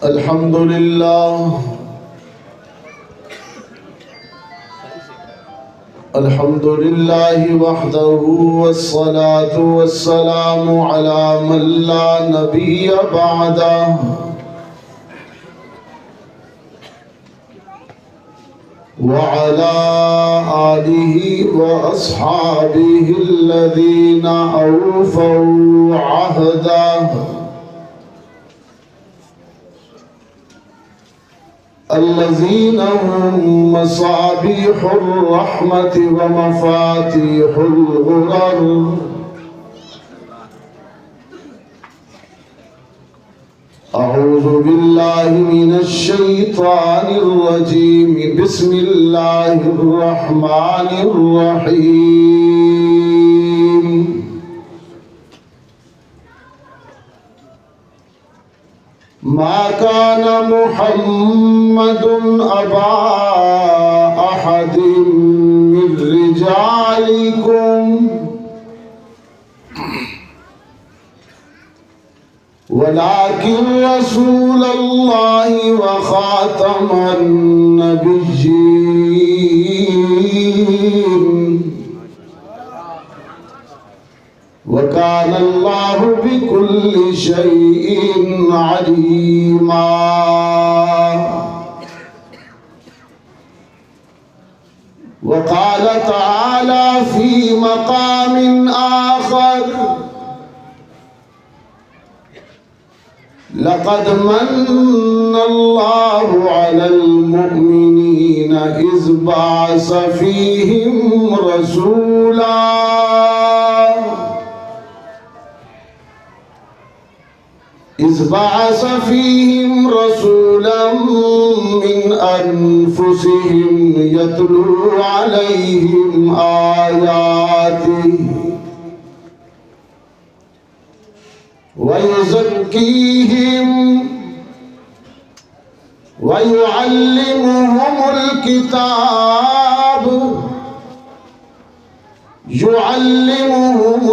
الحمد لله الحمد لله وحده والصلاة والسلام على من لا نبي بعده وعلى آله وأصحابه الذين أوفوا عهده الذين هم مصابيح الرحمة ومفاتيح الغرر أعوذ بالله من الشيطان الرجيم بسم الله الرحمن الرحيم ما كان محمد أبا أحد من رجالكم ولكن رسول الله وخاتم النبيين وكان الله بكل شيء عليما وقال تعالى في مقام آخر لقد من الله على المؤمنين إذ بعث فيهم رسولا من أنفسهم يتلو عليهم آياته ويزكيهم ويعلمهم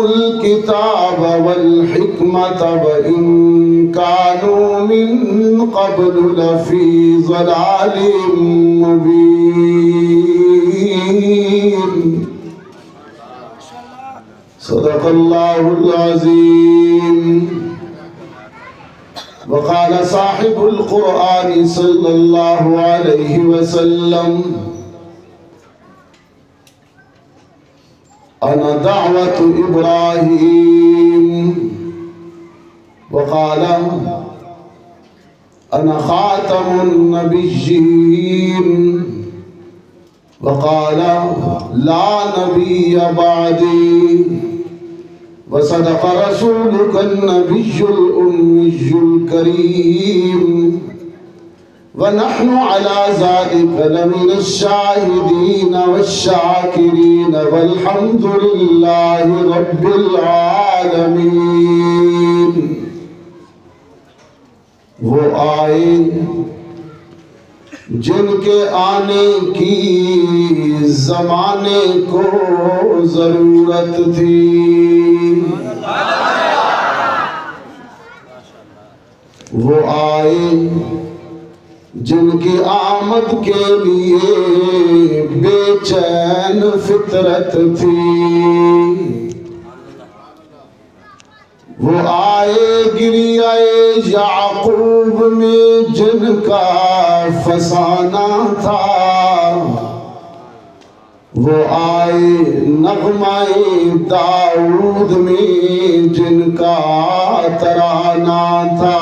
الكتاب والحكمة وإن كانوا من قبل لفي ضلال مبين صدق الله العظيم وقال صاحب القرآن صلى الله عليه وسلم أنا دعوة إبراهيم وقال أنا خاتم النبيين وقال لا نبي بعدي وصدق رسولك النبي الأمي الكريم ونحن على ذلك لمن الشاهدين والشاكرين والحمد لله رب العالمين وہ آئے جن کے آنے کی زمانے کو ضرورت تھی وہ آئے جن کی آمد کے لیے بے چین فطرت تھی وہ آئے گریہ یعقوب میں جن کا فسانہ تھا وہ آئے نغمہ داؤد میں جن کا ترانہ تھا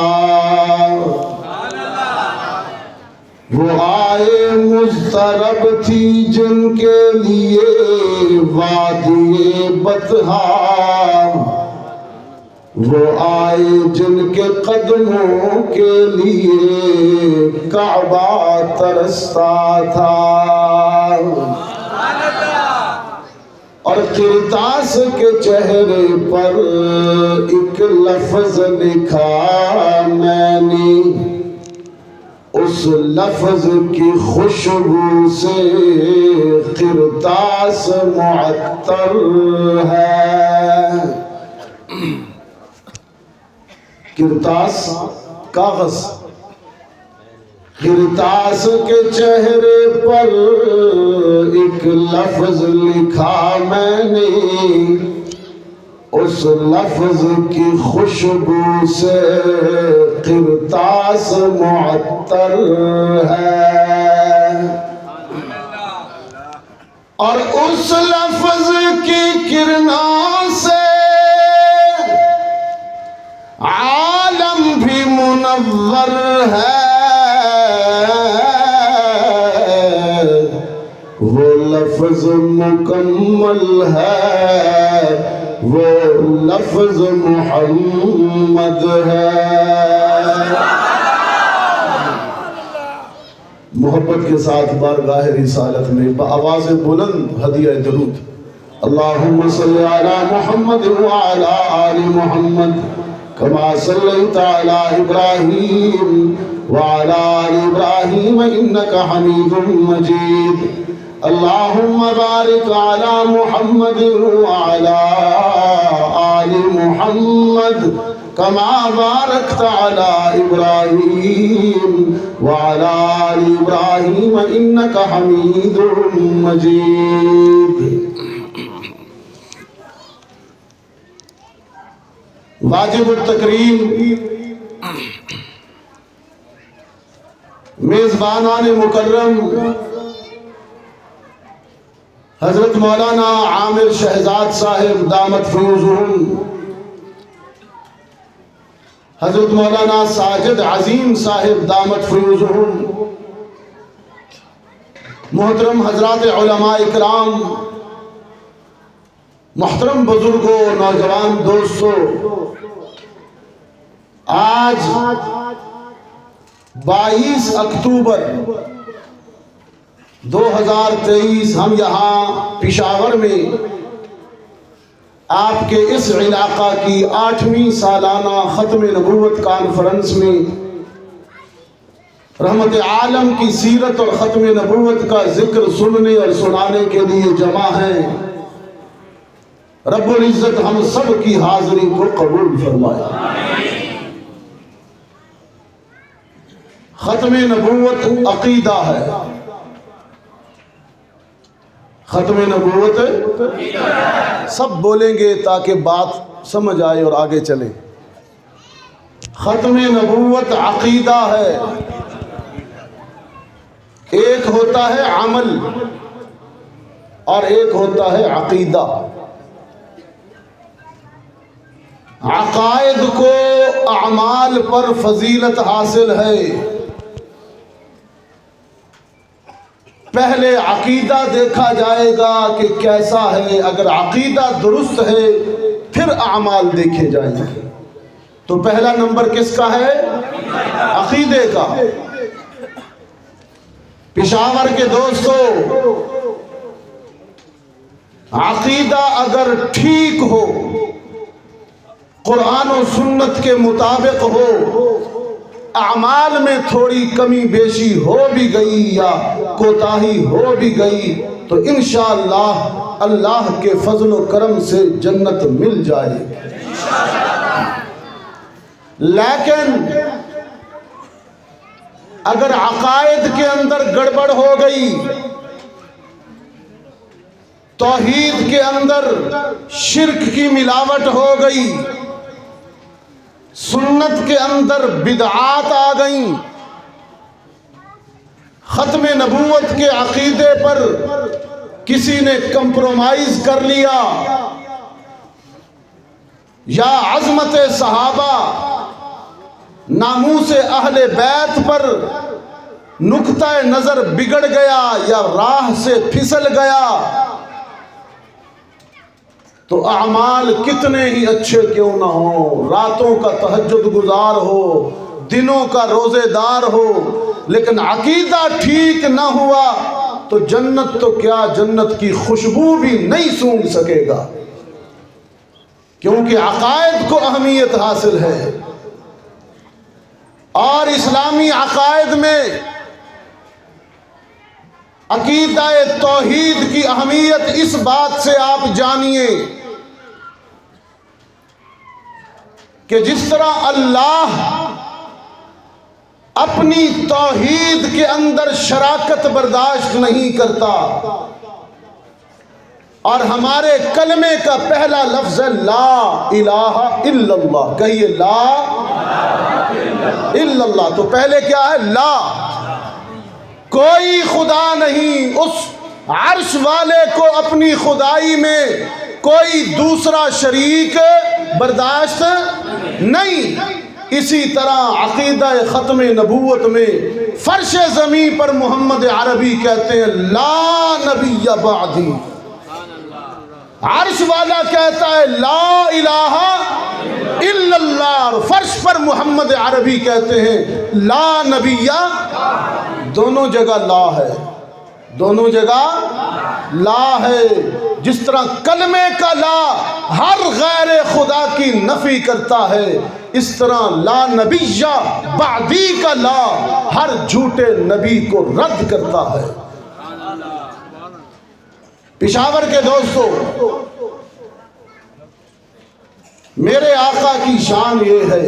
وہ آئے مضطرب تھی جن کے لیے وادی بطحا وہ آئے جن کے قدموں کے لیے کعبہ ترستا تھا اور کرتاس کے چہرے پر ایک لفظ لکھا میں نے اس لفظ کی خوشبو سے کرتاس معطر ہے کرتاس کاغذ کرتاس کے چہرے پر ایک لفظ لکھا میں نے، اس لفظ کی خوشبو سے کرتاس معطر ہے، اور اس لفظ کی کرنوں سے عالم بھی منور ہے، وہ لفظ مکمل ہے، وہ لفظ محمد ہے۔ محبت کے ساتھ بارگاہ رسالت میں بآواز بلند ہدیہ درود، اللہم صلی علی محمد وعلی آل محمد کما صلیت علی ابراہیم وعلی آل ابراہیم انکا حمید مجید، اللہم بارک علی محمد وعلی آل محمد کما بارکت علی ابراہیم وعلی آل ابراہیم انکا حمید مجید۔ واجب التکریم میزبانان مکرم حضرت مولانا عامر شہزاد صاحب دامت فیوزہم، حضرت مولانا ساجد عظیم صاحب دامت فیوزہم، محترم حضرات علماء اکرام، محترم بزرگوں، نوجوان دوستوں، آج 22 اکتوبر 2023 ہم یہاں پشاور میں آپ کے اس علاقہ کی 8ویں سالانہ ختم نبوت کانفرنس میں رحمت عالم کی سیرت اور ختم نبوت کا ذکر سننے اور سنانے کے لیے جمع ہیں۔ رب العزت ہم سب کی حاضری کو قبول فرمائے۔ ختم نبوت عقیدہ ہے، ختم نبوت سب بولیں گے تاکہ بات سمجھ آئے اور آگے چلے۔ ختم نبوت عقیدہ ہے، ایک ہوتا ہے عمل اور ایک ہوتا ہے عقیدہ۔ عقائد کو اعمال پر فضیلت حاصل ہے، پہلے عقیدہ دیکھا جائے گا کہ کیسا ہے، اگر عقیدہ درست ہے پھر اعمال دیکھے جائیں گے۔ تو پہلا نمبر کس کا ہے؟ عقیدے کا۔ پشاور کے دوستو، عقیدہ اگر ٹھیک ہو، قرآن و سنت کے مطابق ہو، اعمال میں تھوڑی کمی بیشی ہو بھی گئی یا کوتاہی ہو بھی گئی تو انشاءاللہ اللہ کے فضل و کرم سے جنت مل جائے۔ لیکن اگر عقائد کے اندر گڑبڑ ہو گئی، توحید کے اندر شرک کی ملاوٹ ہو گئی، سنت کے اندر بدعات آ گئیں، ختم نبوت کے عقیدے پر کسی نے کمپرومائز کر لیا، یا عظمت صحابہ، ناموس اہل بیت پر نقطہ نظر بگڑ گیا یا راہ سے پھسل گیا، تو اعمال کتنے ہی اچھے کیوں نہ ہوں، راتوں کا تہجد گزار ہو، دنوں کا روزے دار ہو، لیکن عقیدہ ٹھیک نہ ہوا تو جنت تو کیا، جنت کی خوشبو بھی نہیں سونگھ سکے گا، کیونکہ عقائد کو اہمیت حاصل ہے۔ اور اسلامی عقائد میں عقیدہ توحید کی اہمیت اس بات سے آپ جانیے کہ جس طرح اللہ اپنی توحید کے اندر شراکت برداشت نہیں کرتا، اور ہمارے کلمے کا پہلا لفظ ہے لا الہ الا اللہ، کہیے لا الا اللہ، تو پہلے کیا ہے؟ لا، کوئی خدا نہیں، اس عرش والے کو اپنی خدائی میں کوئی دوسرا شریک برداشت نہیں۔ اسی طرح عقیدہ ختم نبوت میں فرش زمین پر محمد عربی کہتے ہیں لا نبی بعدی، عرش والا کہتا ہے لا الہ الا اللہ، اور فرش پر محمد عربی کہتے ہیں لا نبی، دونوں جگہ لا ہے، دونوں جگہ لا ہے۔ جس طرح کلمے کا لا ہر غیر خدا کی نفی کرتا ہے، اس طرح لا نبی بعدی کا لا ہر جھوٹے نبی کو رد کرتا ہے۔ پشاور کے دوستو، میرے آقا کی شان یہ ہے،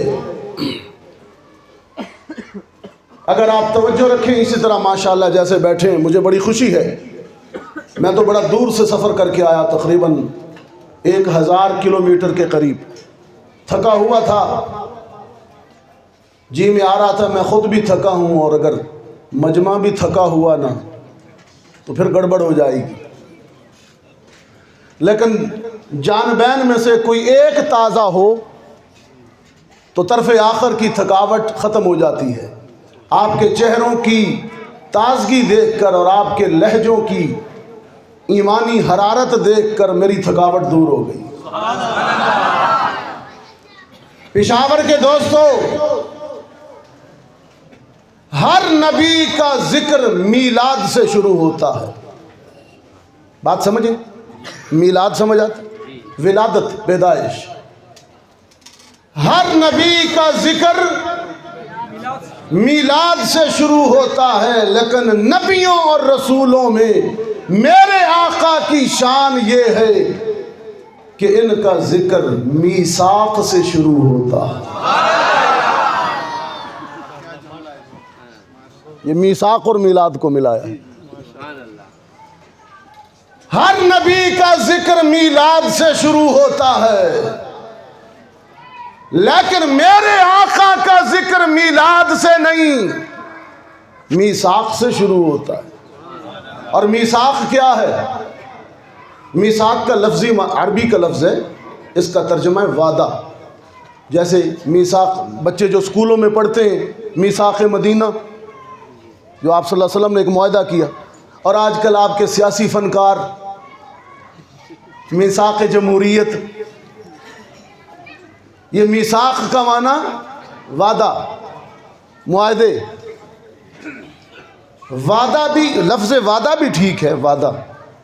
اگر آپ توجہ رکھیں اسی طرح ماشاءاللہ جیسے بیٹھے ہیں، مجھے بڑی خوشی ہے، میں تو بڑا دور سے سفر کر کے آیا، تقریباً 1000 کلومیٹر کے قریب، تھکا ہوا تھا، جی میں آ رہا تھا، میں خود بھی تھکا ہوں، اور اگر مجمع بھی تھکا ہوا نا تو پھر گڑبڑ ہو جائے گی، لیکن جانبین میں سے کوئی ایک تازہ ہو تو طرف آخر کی تھکاوٹ ختم ہو جاتی ہے۔ آپ کے چہروں کی تازگی دیکھ کر اور آپ کے لہجوں کی ایمانی حرارت دیکھ کر میری تھکاوٹ دور ہو گئی۔ پشاور کے دوستو، ہر نبی کا ذکر میلاد سے شروع ہوتا ہے، بات سمجھیں، میلاد سمجھ آتا، ولادت، پیدائش، ہر نبی کا ذکر میلاد سے شروع ہوتا ہے، لیکن نبیوں اور رسولوں میں میرے آقا کی شان یہ ہے کہ ان کا ذکر میثاق سے شروع ہوتا ہے۔ یہ میثاق اور میلاد کو ملایا، ہر نبی کا ذکر میلاد سے شروع ہوتا ہے، لیکن میرے آقا کا ذکر میلاد سے نہیں، میثاق سے شروع ہوتا ہے۔ اور میثاق کیا ہے؟ میثاق کا لفظی عربی کا لفظ ہے، اس کا ترجمہ ہے وعدہ۔ جیسے میثاق بچے جو اسکولوں میں پڑھتے ہیں، میثاق مدینہ جو آپ صلی اللہ علیہ وسلم نے ایک معاہدہ کیا، اور آج کل آپ کے سیاسی فنکار میثاق جمہوریت، یہ میثاق کا معنی وعدہ، معاہدے، وعدہ بھی، لفظ وعدہ بھی ٹھیک ہے وعدہ،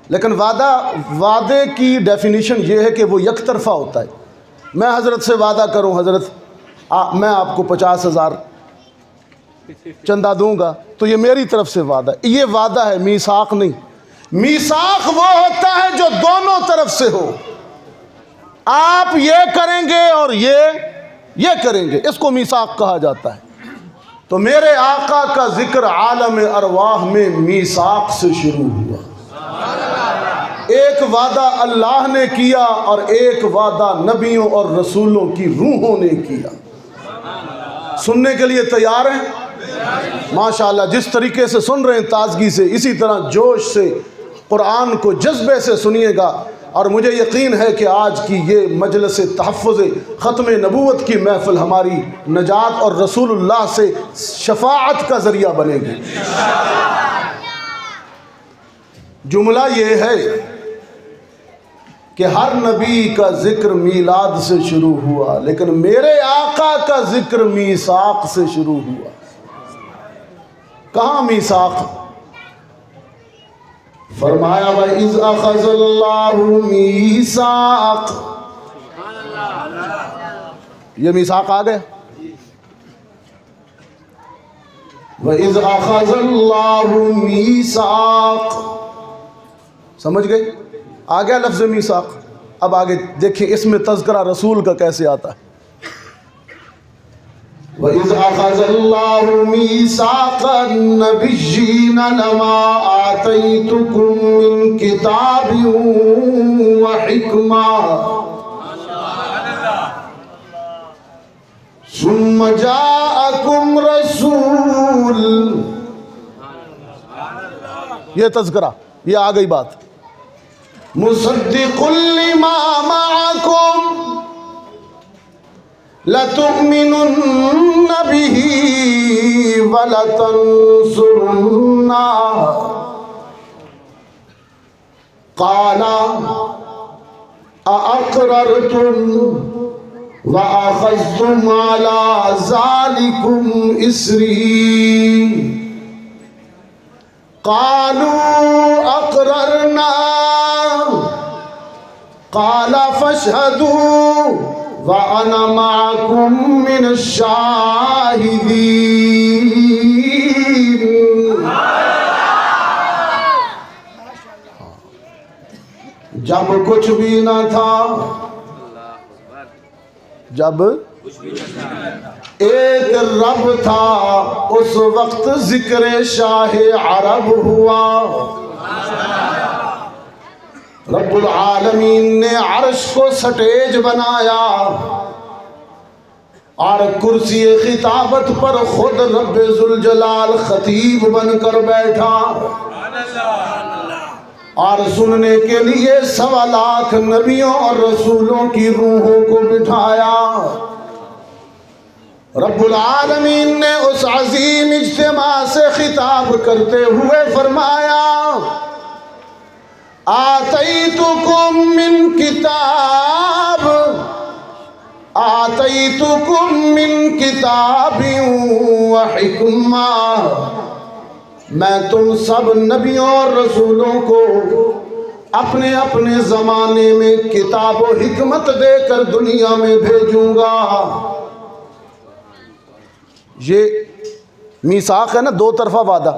لیکن وعدے کی ڈیفینیشن یہ ہے کہ وہ یک طرفہ ہوتا ہے۔ میں حضرت سے وعدہ کروں، حضرت میں آپ کو 50,000 چندہ دوں گا، تو یہ میری طرف سے وعدہ، یہ وعدہ ہے، میثاق نہیں۔ میثاق وہ ہوتا ہے جو دونوں طرف سے ہو، آپ یہ کریں گے اور یہ کریں گے، اس کو میثاق کہا جاتا ہے۔ تو میرے آقا کا ذکر عالم ارواح میں میثاق سے شروع ہوا، ایک وعدہ اللہ نے کیا اور ایک وعدہ نبیوں اور رسولوں کی روحوں نے کیا۔ سننے کے لیے تیار ہیں؟ ماشاءاللہ جس طریقے سے سن رہے ہیں تازگی سے، اسی طرح جوش سے قرآن کو جذبے سے سنیے گا، اور مجھے یقین ہے کہ آج کی یہ مجلس تحفظ ختم نبوت کی محفل ہماری نجات اور رسول اللہ سے شفاعت کا ذریعہ بنے گی۔ جملہ یہ ہے کہ ہر نبی کا ذکر میلاد سے شروع ہوا، لیکن میرے آقا کا ذکر میثاق سے شروع ہوا۔ کہاں میثاق؟ فرمایا وَإِذْ أَخَذَ اللَّهُ مِيثَاقَ، یہ میثاق آ گئے۔ وَإِذْ أَخَذَ اللَّهُ مِيثَاقَ، سمجھ گئے؟ آ گیا لفظ میثاق۔ اب آگے دیکھیں اس میں تذکرہ رسول کا کیسے آتا ہے۔ وَإِذْ أَخَذَ اللَّهُ مِيثَاقَ النَّبِيِّينَ لَمَا آتَيْتُكُم مِّن كِتَابٍ وَحِكْمَةٍ ثُمَّ جَاءَكُمْ رَسُولٌ. یہ تذکرہ، یہ آ گئی بات. مُصَدِّقٌ لِّمَا مَعَكُمْ لَتُؤْمِنُنَّ بِهِ وَلَتَنصُرُنَّهُ قَالَ أَأَقْرَرْتُمْ وَأَخَذْتُمْ عَلَى ذَلِكُمْ إِصْرِي قَالُوا أَقْرَرْنَا قَالَ فَاشْهَدُوا وَأَنَا مَعَكُمْ مِنَ الشَّاهِدِينَ. جب کچھ بھی نہ تھا، جب ایک رب تھا، اس وقت ذکر شاہ عرب ہوا. رب العالمین نے عرش کو سٹیج بنایا اور کرسی خطابت پر خود رب ذوالجلال خطیب بن کر بیٹھا اور سننے کے لیے 1.25 لاکھ نبیوں اور رسولوں کی روحوں کو بٹھایا. رب العالمین نے اس عظیم اجتماع سے خطاب کرتے ہوئے فرمایا آتیتکم من کتاب و حکمہ. میں تم سب نبیوں اور رسولوں کو اپنے اپنے زمانے میں کتاب و حکمت دے کر دنیا میں بھیجوں گا. یہ میثاق ہے نا، 2 طرفہ وعدہ.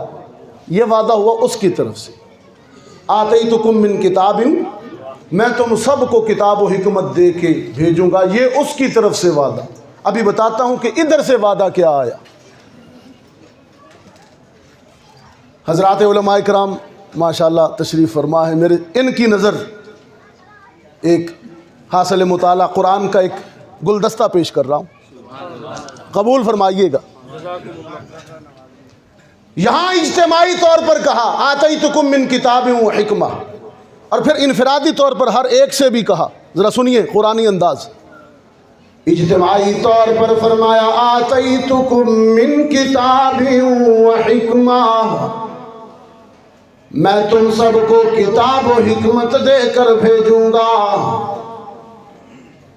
یہ وعدہ ہوا اس کی طرف سے، آتیتکم من کتاب، میں تم سب کو کتاب و حکمت دے کے بھیجوں گا. یہ اس کی طرف سے وعدہ. ابھی بتاتا ہوں کہ ادھر سے وعدہ کیا آیا. حضرات علماء کرام ماشاءاللہ تشریف فرما ہے. میرے ان کی نظر ایک حاصل مطالعہ قرآن کا ایک گلدستہ پیش کر رہا ہوں، قبول فرمائیے گا. یہاں اجتماعی طور پر کہا آتیتکم من کتاب و حکمہ، اور پھر انفرادی طور پر ہر ایک سے بھی کہا. ذرا سنیے قرآنی انداز. اجتماعی طور پر فرمایا آتیتکم من کتاب و حکمہ، میں تم سب کو کتاب و حکمت دے کر بھیجوں گا.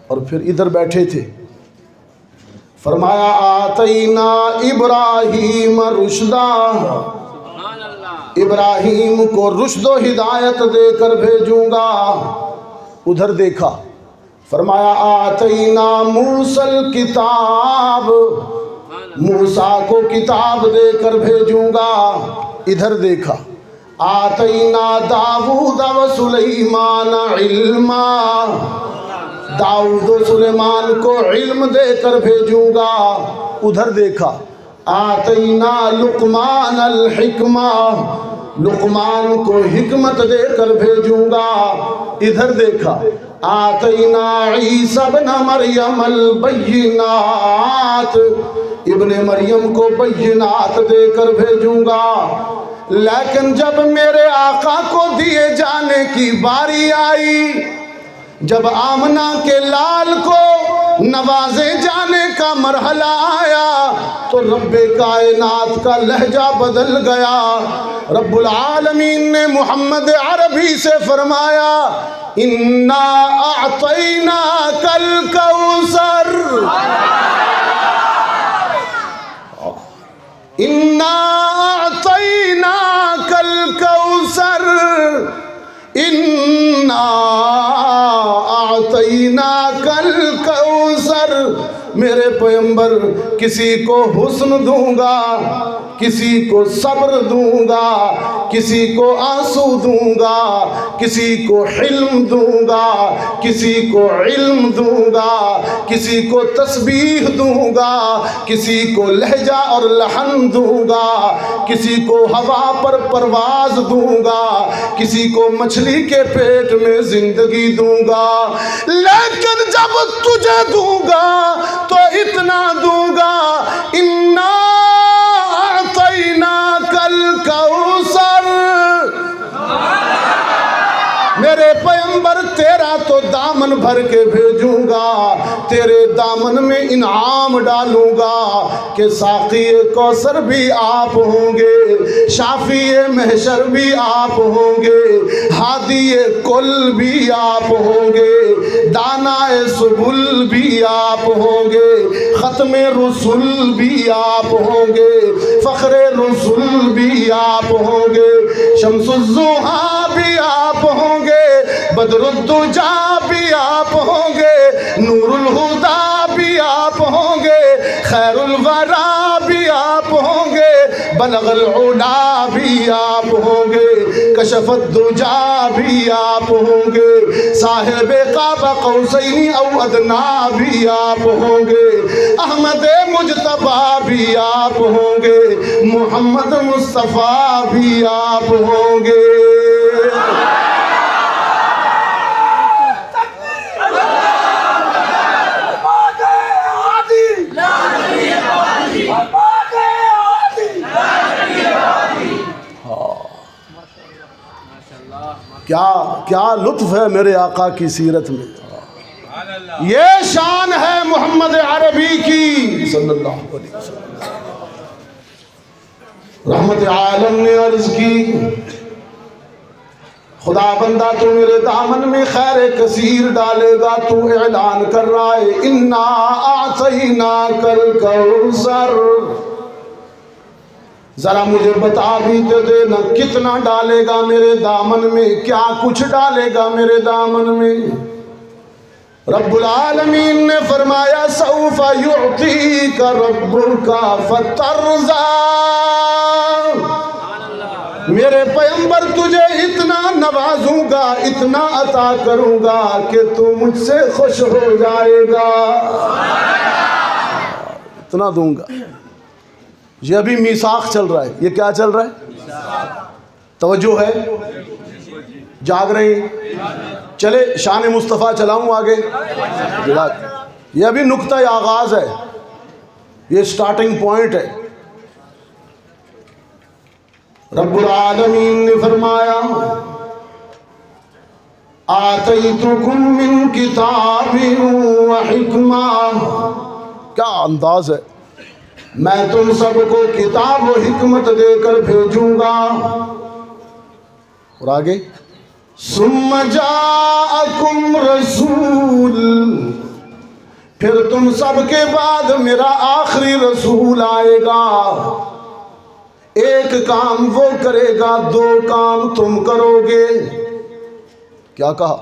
اور پھر ادھر بیٹھے تھے، فرمایا آتینا ابراہیم رشدا، ابراہیم کو رشد و ہدایت دے کر بھیجوں گا. ادھر دیکھا، فرمایا آتینا موسیٰ الکتاب، موسیٰ کو کتاب دے کر بھیجوں گا. ادھر دیکھا، آتینا داؤد و سلیمان علما، داؤد و سلیمان کو علم دے کر بھیجوں گا. ادھر دیکھا، آتینا لقمان الحکمہ، لقمان کو حکمت دے کر بھیجوں گا. ادھر دیکھا، آتینا عیسیٰ ابن مریم البینات، ابن مریم کو بینات دے کر بھیجوں گا. لیکن جب میرے آقا کو دیے جانے کی باری آئی، جب آمنہ کے لال کو نوازے جانے کا مرحلہ آیا، تو رب کائنات کا لہجہ بدل گیا. رب العالمین نے محمد عربی سے فرمایا اِنَّا أَعْطَيْنَاكَ الْكَوْثَرَ، اِنَّا أَعْطَيْنَاكَ الْكَوْثَرَ، اِنَّا أَعْطَيْنَاكَ الْكَوْثَرَ. میرے پیغمبر کسی کو حسن دوں گا، کسی کو صبر دوں گا، کسی کو آنسو دوں گا، کسی کو حلم دوں گا، کسی کو علم دوں گا، کسی کو تسبیح دوں گا، کسی کو لہجہ اور لحن دوں گا، کسی کو ہوا پر پرواز دوں گا، کسی کو مچھلی کے پیٹ میں زندگی دوں گا، لیکن جب تجھے دوں گا تو اتنا دوں گا، اِنَّا أَعْطَيْنَاكَ الْكَوْثَرَ۔ میرے پیغمبر تیرا تو دامن بھر کے بھیجوں گا، تیرے دامن میں انعام ڈالوں گا کہ ساقی کوثر بھی آپ ہوں گے، شافی محشر بھی آپ ہوں گے، ہادی کل بھی آپ ہوں گے، دانا سبل بھی آپ ہوں گے، ختم رسول بھی آپ ہوں گے، فخر رسول بھی آپ ہوں گے، شمس الضحیٰ بھی آپ ہوں گے، بدر الدجا بھی آپ ہوں گے، نور الہدیٰ بھی آپ ہوں گے، خیر الورا بھی آپ ہوں گے، بلغ العلا بھی آپ ہوں گے، کشف الدجا بھی آپ ہوں گے، صاحب قاب قوسین او ادنا بھی آپ ہوں گے، احمد مجتبیٰ بھی آپ ہوں گے، محمد مصطفیٰ بھی آپ ہوں گے۔ کیا لطف ہے میرے آقا کی سیرت میں، یہ شان ہے محمد عربی کی صلی اللہ علیہ وسلم۔ رحمت عالم نے عرض کی خدا بندہ تو میرے دامن میں خیر کثیر ڈالے گا، تو اعلان کر رہا ہے اِنَّا أَعْطَيْنَاكَ الْكَوْثَرَ۔ ذرا مجھے بتا بھی تو دینا کتنا ڈالے گا میرے دامن میں، کیا کچھ ڈالے گا میرے دامن میں۔ رب العالمین نے فرمایا سوف یعطیک ربک فترضی، میرے پیغمبر تجھے اتنا نوازوں گا، اتنا عطا کروں گا کہ تو مجھ سے خوش ہو جائے گا، اتنا دوں گا۔ یہ ابھی میثاق چل رہا ہے، یہ کیا چل رہا ہے؟ توجہ ہے، جاگ رہے ہیں؟ چلے شان مصطفیٰ چلاؤں آگے، یہ ابھی نقطہ آغاز ہے، یہ سٹارٹنگ پوائنٹ ہے۔ رب العالمین نے فرمایا آتیتکم من کتاب و حکمہ، کیا انداز ہے، میں تم سب کو کتاب و حکمت دے کر بھیجوں گا، اور آگے ثم جاءکم رسول، پھر تم سب کے بعد میرا آخری رسول آئے گا، ایک کام وہ کرے گا، دو کام تم کرو گے۔ کیا کہا؟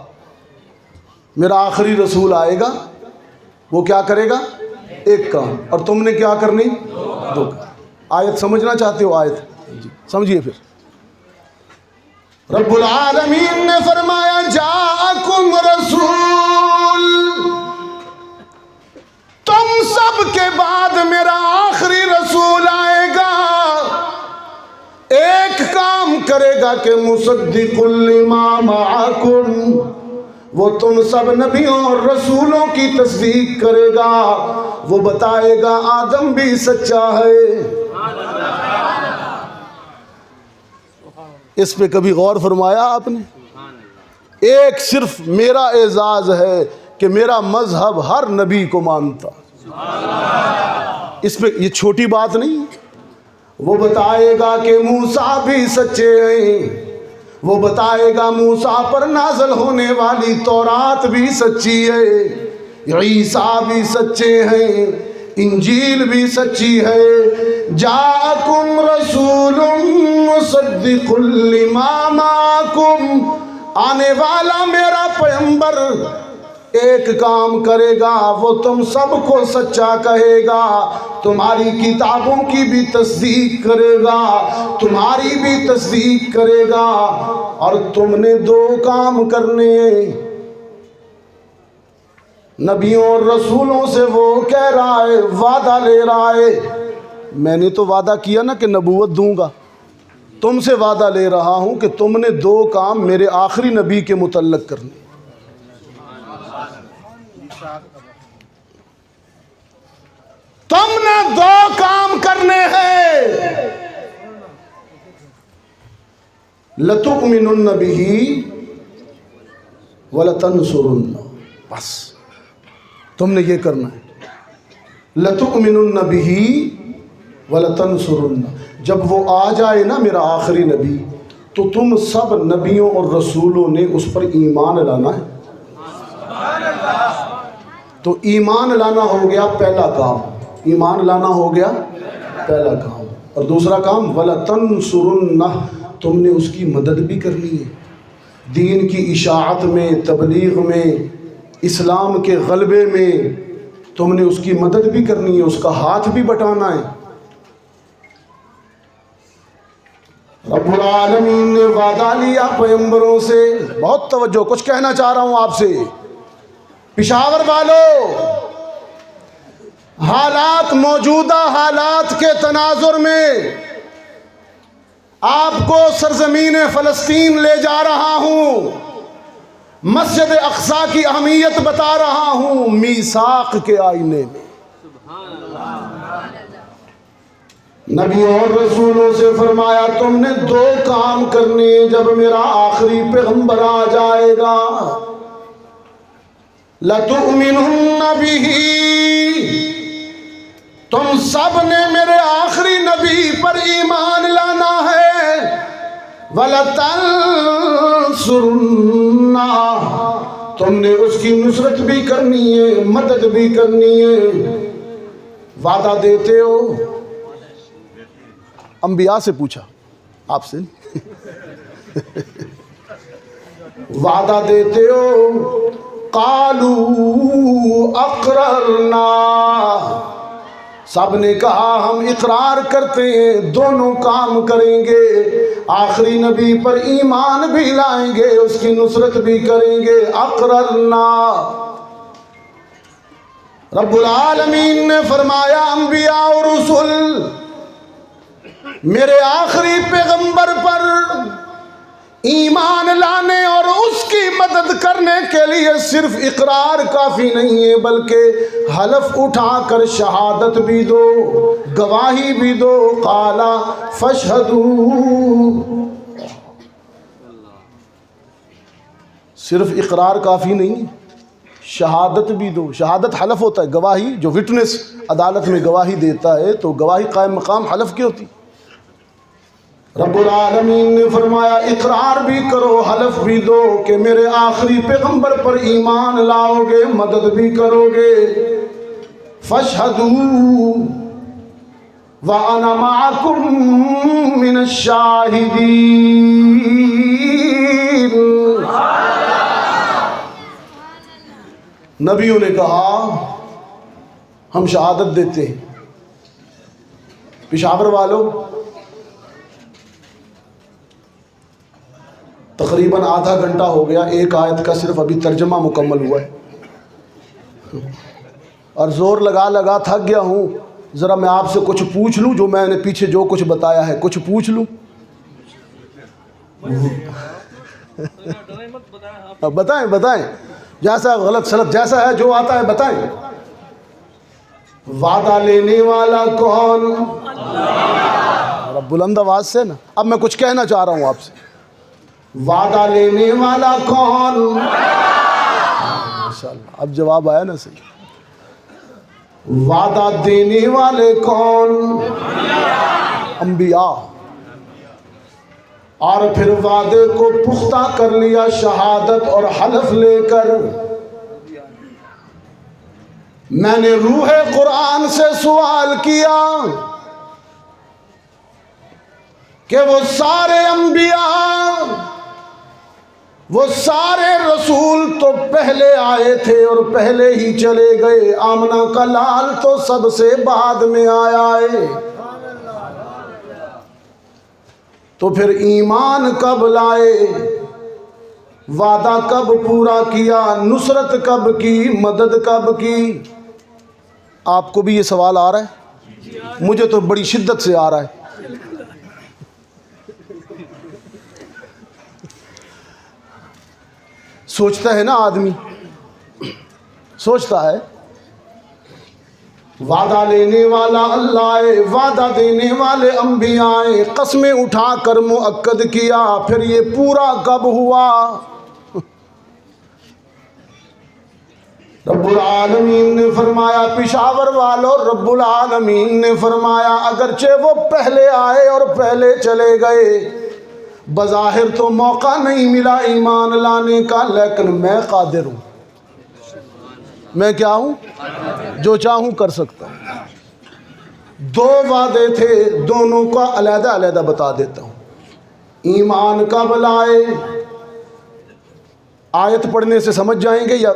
میرا آخری رسول آئے گا، وہ کیا کرے گا؟ ایک کام، اور تم نے کیا کرنی؟ دو کام۔ آیت سمجھنا چاہتے ہو؟ آیت سمجھیے پھر۔ رب العالمین نے فرمایا جاءکم رسول، تم سب کے بعد میرا آخری رسول آئے گا، ایک کام کرے گا کہ مصدق لما معکم، وہ تم سب نبیوں اور رسولوں کی تصدیق کرے گا، وہ بتائے گا آدم بھی سچا ہے۔ اس پہ کبھی غور فرمایا آپ نے؟ ایک صرف میرا اعزاز ہے کہ میرا مذہب ہر نبی کو مانتا، اس پہ یہ چھوٹی بات نہیں۔ وہ بتائے گا کہ موسیٰ بھی سچے ہیں، وہ بتائے گا موسیٰ پر نازل ہونے والی تورات بھی سچی ہے، عیسیٰ بھی سچے ہیں، انجیل بھی سچی ہے۔ جاءکم رسول مصدق لما معکم، آنے والا میرا پیغمبر ایک کام کرے گا، وہ تم سب کو سچا کہے گا، تمہاری کتابوں کی بھی تصدیق کرے گا، تمہاری بھی تصدیق کرے گا، اور تم نے دو کام کرنے، نبیوں اور رسولوں سے وہ کہہ رہا ہے، وعدہ لے رہا ہے، میں نے تو وعدہ کیا نا کہ نبوت دوں گا، تم سے وعدہ لے رہا ہوں کہ تم نے دو کام میرے آخری نبی کے متعلق کرنے، تم نے دو کام کرنے ہیں، لَتُؤْمِنُنَّ بِهِ وَلَتَنْصُرُنَّ، بس تم نے یہ کرنا ہے، لَتُؤْمِنُنَّ بِهِ وَلَتَنْصُرُنَّ، جب وہ آ جائے نا میرا آخری نبی تو تم سب نبیوں اور رسولوں نے اس پر ایمان لانا ہے، تو ایمان لانا ہو گیا پہلا کام، ایمان لانا ہو گیا پہلا کام، اور دوسرا کام وَلَتَنْصُرُنَّ، تم نے اس کی مدد بھی کرنی ہے، دین کی اشاعت میں، تبلیغ میں، اسلام کے غلبے میں تم نے اس کی مدد بھی کرنی ہے، اس کا ہاتھ بھی بٹانا ہے۔ رب العالمین نے وعدہ لیا پیغمبروں سے، بہت توجہ، کچھ کہنا چاہ رہا ہوں آپ سے، پشاور والوں، حالات، موجودہ حالات کے تناظر میں آپ کو سرزمین فلسطین لے جا رہا ہوں، مسجد اقصی کی اہمیت بتا رہا ہوں، میثاق کے آئینے میں نبیوں اور رسولوں سے فرمایا تم نے دو کام کرنے جب میرا آخری پیغمبر آ جائے گا، لَتُؤْمِنُنَّ بِهِ، تم سب نے میرے آخری نبی پر ایمان لانا ہے، وَلَتَنْصُرُنَّ، تم نے اس کی نصرت بھی کرنی ہے، مدد بھی کرنی ہے، وعدہ دیتے ہو؟ انبیاء سے پوچھا، آپ سے وعدہ دیتے ہو؟ قالوا اقررنا، سب نے کہا ہم اقرار کرتے ہیں، دونوں کام کریں گے، آخری نبی پر ایمان بھی لائیں گے، اس کی نصرت بھی کریں گے، اقررنا۔ رب العالمین نے فرمایا انبیاء اور رسل میرے آخری پیغمبر پر ایمان لانے اور اس کی مدد کرنے کے لیے صرف اقرار کافی نہیں ہے، بلکہ حلف اٹھا کر شہادت بھی دو، گواہی بھی دو، قال فاشہدوا، صرف اقرار کافی نہیں، شہادت بھی دو۔ شہادت حلف ہوتا ہے، گواہی، جو وٹنس عدالت میں گواہی دیتا ہے تو گواہی قائم مقام حلف کی ہوتی۔ رب العالمین نے فرمایا اقرار بھی کرو، حلف بھی دو کہ میرے آخری پیغمبر پر ایمان لاؤ گے، مدد بھی کرو گے، فاشہدوا وَأَنَا مَعَكُم مِّنَ الشَّاهِدِينَ۔ نبیوں نے کہا ہم شہادت دیتے ہیں۔ پشاور والوں، تقریباً آدھا گھنٹہ ہو گیا، ایک آیت کا صرف ابھی ترجمہ مکمل ہوا ہے، اور زور لگا لگا تھک گیا ہوں، ذرا میں آپ سے کچھ پوچھ لوں، جو میں نے پیچھے جو کچھ بتایا ہے کچھ پوچھ لوں؟ بتائیں بتائیں، جیسا غلط سلط جیسا ہے، جو آتا ہے بتائیں۔ وعدہ لینے والا کون؟ بلند آواز سے نا، اب میں کچھ کہنا چاہ رہا ہوں آپ سے، وعدہ لینے والا کون؟ ماشاءاللہ، اب جواب آیا نا صحیح۔ وعدہ دینے والے کون؟ انبیاء۔ اور پھر وعدے کو پختہ کر لیا شہادت اور حلف لے کر۔ میں نے روح قرآن سے سوال کیا کہ وہ سارے انبیاء وہ سارے رسول تو پہلے آئے تھے اور پہلے ہی چلے گئے، آمنہ کا لال تو سب سے بعد میں آیا ہے، تو پھر ایمان کب لائے، وعدہ کب پورا کیا، نصرت کب کی، مدد کب کی؟ آپ کو بھی یہ سوال آ رہا ہے؟ مجھے تو بڑی شدت سے آ رہا ہے۔ سوچتا ہے نا آدمی، سوچتا ہے، وعدہ لینے والا اللہ ہے، وعدہ دینے والے انبیاء ہیں، قسمیں اٹھا کر مؤکد کیا، پھر یہ پورا کب ہوا؟ رب العالمین نے فرمایا، پشاور والوں، رب العالمین نے فرمایا اگرچہ وہ پہلے آئے اور پہلے چلے گئے، بظاہر تو موقع نہیں ملا ایمان لانے کا، لیکن میں قادر ہوں، میں کیا ہوں؟ جو چاہوں کر سکتا ہوں۔ دو وعدے تھے، دونوں کا علیحدہ علیحدہ بتا دیتا ہوں۔ ایمان کب لائے؟ آیت پڑھنے سے سمجھ جائیں گے یا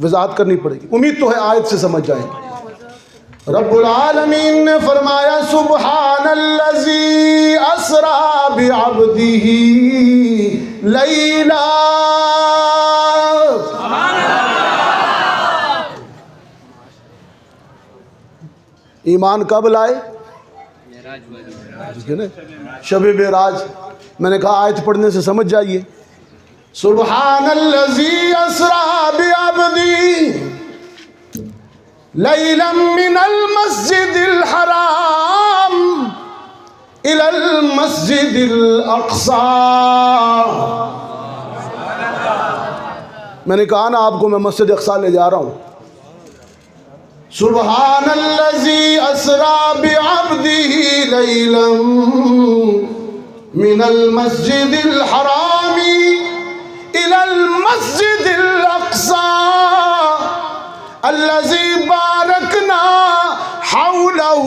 وضاحت کرنی پڑے گی؟ امید تو ہے آیت سے سمجھ جائیں گے۔ رب العالمین نے فرمایا، سبحان الذی اسریٰ بعبدہ لیلا، ایمان کب لائے؟ شب معراج۔ میں نے کہا آیت پڑھنے سے سمجھ جائیے۔ سبحان الذی اسریٰ بعبدہ لیلا من المسجد الحرام الی المسجد الاقصی۔ میں نے کہا نا آپ کو میں مسجد اقصی لے جا رہا ہوں۔ سبحان الذی اسریٰ بعبدہ لیلا من المسجد الحرام الی المسجد الاقصی الذی بارکنا حولہ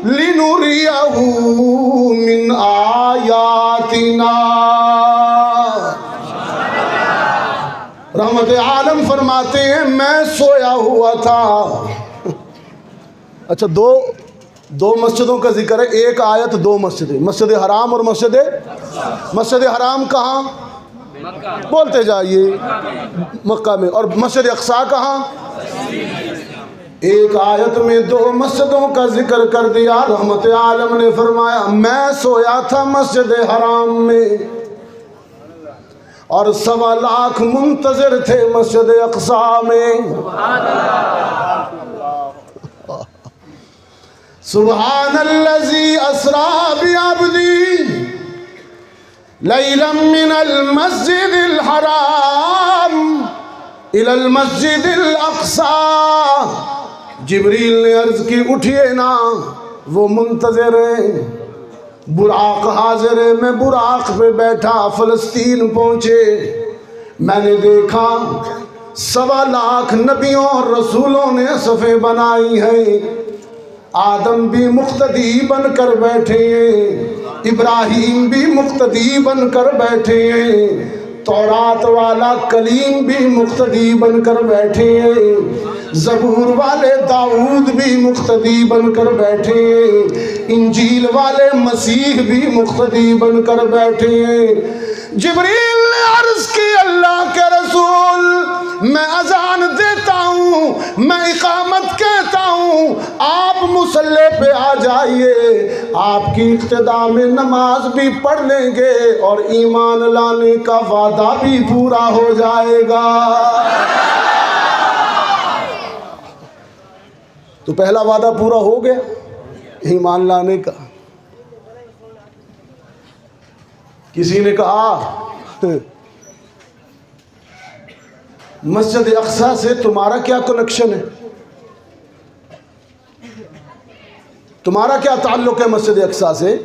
لنریہ من آیاتنا۔ رحمت عالم فرماتے ہیں میں سویا ہوا تھا۔ اچھا، دو مسجدوں کا ذکر ہے، ایک آیت دو مسجدیں، مسجد حرام اور مسجد حرام کہاں؟ بولتے جائیے، مکہ میں۔ اور مسجد اقصی کہاں؟ ایک آیت میں دو مسجدوں کا ذکر کر دیا۔ رحمت عالم نے فرمایا میں سویا تھا مسجد حرام میں، اور 1.25 لاکھ منتظر تھے مسجد اقصی میں۔ سبحان الذی اسریٰ بعبدہ لیلا من المسجد الحرام الی المسجد الاقصی۔ جبریل نے عرض کی اٹھئے نا، وہ منتظر ہیں، براق حاضر ہے، میں براق پہ بیٹھا فلسطین پہنچے، میں نے دیکھا 1.25 لاکھ نبیوں اور رسولوں نے صفیں بنائی ہیں، آدم بھی مقتدی بن کر بیٹھے ہیں، ابراہیم بھی مقتدی بن کر بیٹھے ہیں، تورات والا کلیم بھی مقتدی بن کر بیٹھے ہیں، زبور والے داؤد بھی مقتدی بن کر بیٹھے ہیں، انجیل والے مسیح بھی مقتدی بن کر بیٹھے ہیں۔ جبریل نے عرض کی اللہ کے رسول، میں اذان دیتا ہوں، میں اقامت کہتا ہوں، آپ مصلی پہ آ جائیے، آپ کی اقتداء میں نماز بھی پڑھ لیں گے اور ایمان لانے کا وعدہ بھی پورا ہو جائے گا۔ تو پہلا وعدہ پورا ہو گیا ایمان لانے کا۔ کسی نے کہا مسجد اقصی سے تمہارا کیا کنیکشن ہے، تمہارا کیا تعلق ہے مسجد اقصی سے؟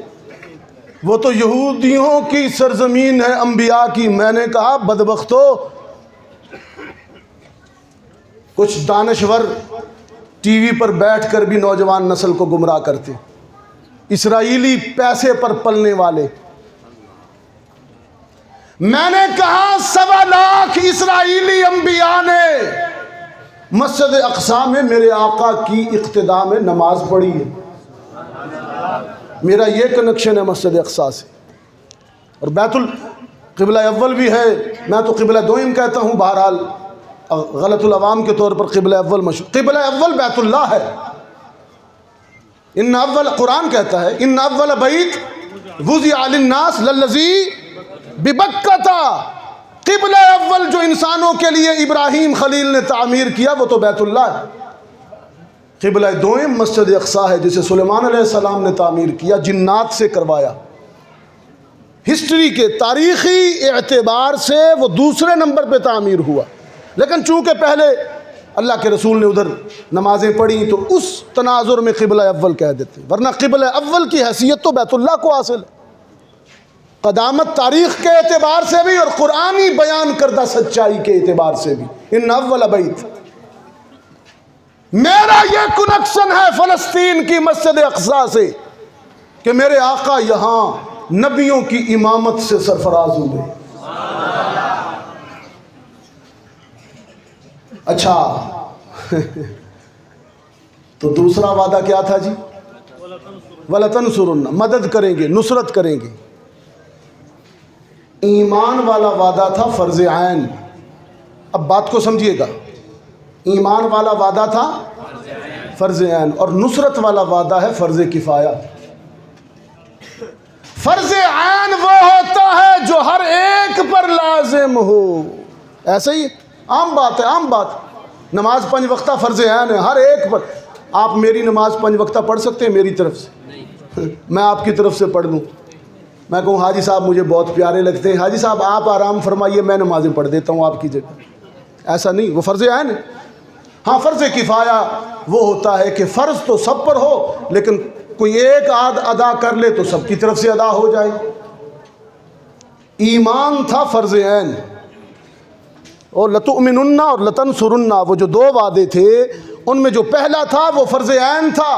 وہ تو یہودیوں کی سرزمین ہے، انبیاء کی۔ میں نے کہا بدبختو، کچھ دانشور ٹی وی پر بیٹھ کر بھی نوجوان نسل کو گمراہ کرتے، اسرائیلی پیسے پر پلنے والے۔ میں نے کہا 1.25 لاکھ اسرائیلی انبیاء نے مسجد اقصی میں میرے آقا کی اقتداء میں نماز پڑھی ہے. میرا یہ کنیکشن ہے مسجد اقصی سے. اور بیت القبلہ اول بھی ہے، میں تو قبلہ دوئم کہتا ہوں، بہرحال غلط العوام کے طور پر قبلہ اول مشہور. قبلہ اول بیت اللہ ہے. ان اول، قرآن کہتا ہے ان اول بیت وضع للناس للذی ببکۃ. قبلہ اول جو انسانوں کے لیے ابراہیم خلیل نے تعمیر کیا وہ تو بیت اللہ ہے. قبلہ دوئم مسجد اقصی ہے جسے سلیمان علیہ السلام نے تعمیر کیا، جنات سے کروایا. ہسٹری کے تاریخی اعتبار سے وہ دوسرے نمبر پہ تعمیر ہوا، لیکن چونکہ پہلے اللہ کے رسول نے ادھر نمازیں پڑھی تو اس تناظر میں قبلہ اول کہہ دیتے، ورنہ قبلہ اول کی حیثیت تو بیت اللہ کو حاصل ہے، قدامت تاریخ کے اعتبار سے بھی اور قرآنی بیان کردہ سچائی کے اعتبار سے بھی. ان اول بیت، میرا یہ کنیکشن ہے فلسطین کی مسجد اقصی سے کہ میرے آقا یہاں نبیوں کی امامت سے سرفراز ہوئے. اچھا تو دوسرا وعدہ کیا تھا جی؟ وَلَتَنْصُرُنَّ، مدد کریں گے، نصرت کریں گے. ایمان والا وعدہ تھا فرض عین. اب بات کو سمجھیے گا، ایمان والا وعدہ تھا فرض عین، اور نصرت والا وعدہ ہے فرض کفایہ. فرض عین وہ ہوتا ہے جو ہر ایک پر لازم ہو. ایسے ہی عام بات ہے، عام بات. نماز 5 وقتہ فرض عین ہے ہر ایک پر. آپ میری نماز 5 وقتہ پڑھ سکتے ہیں میری طرف سے؟ میں آپ کی طرف سے پڑھ لوں، میں کہوں حاجی صاحب مجھے بہت پیارے لگتے ہیں، حاجی صاحب آپ آرام فرمائیے میں نمازیں پڑھ دیتا ہوں آپ کی جگہ. ایسا نہیں، وہ فرض عین ہے. ہاں فرض کفایہ وہ ہوتا ہے کہ فرض تو سب پر ہو لیکن کوئی ایک آدھ ادا کر لے تو سب کی طرف سے ادا ہو جائے. ایمان تھا فرض عین، اور لتؤمنن اور لتنصرن، وہ جو 2 وعدے تھے ان میں جو پہلا تھا وہ فرض عین تھا.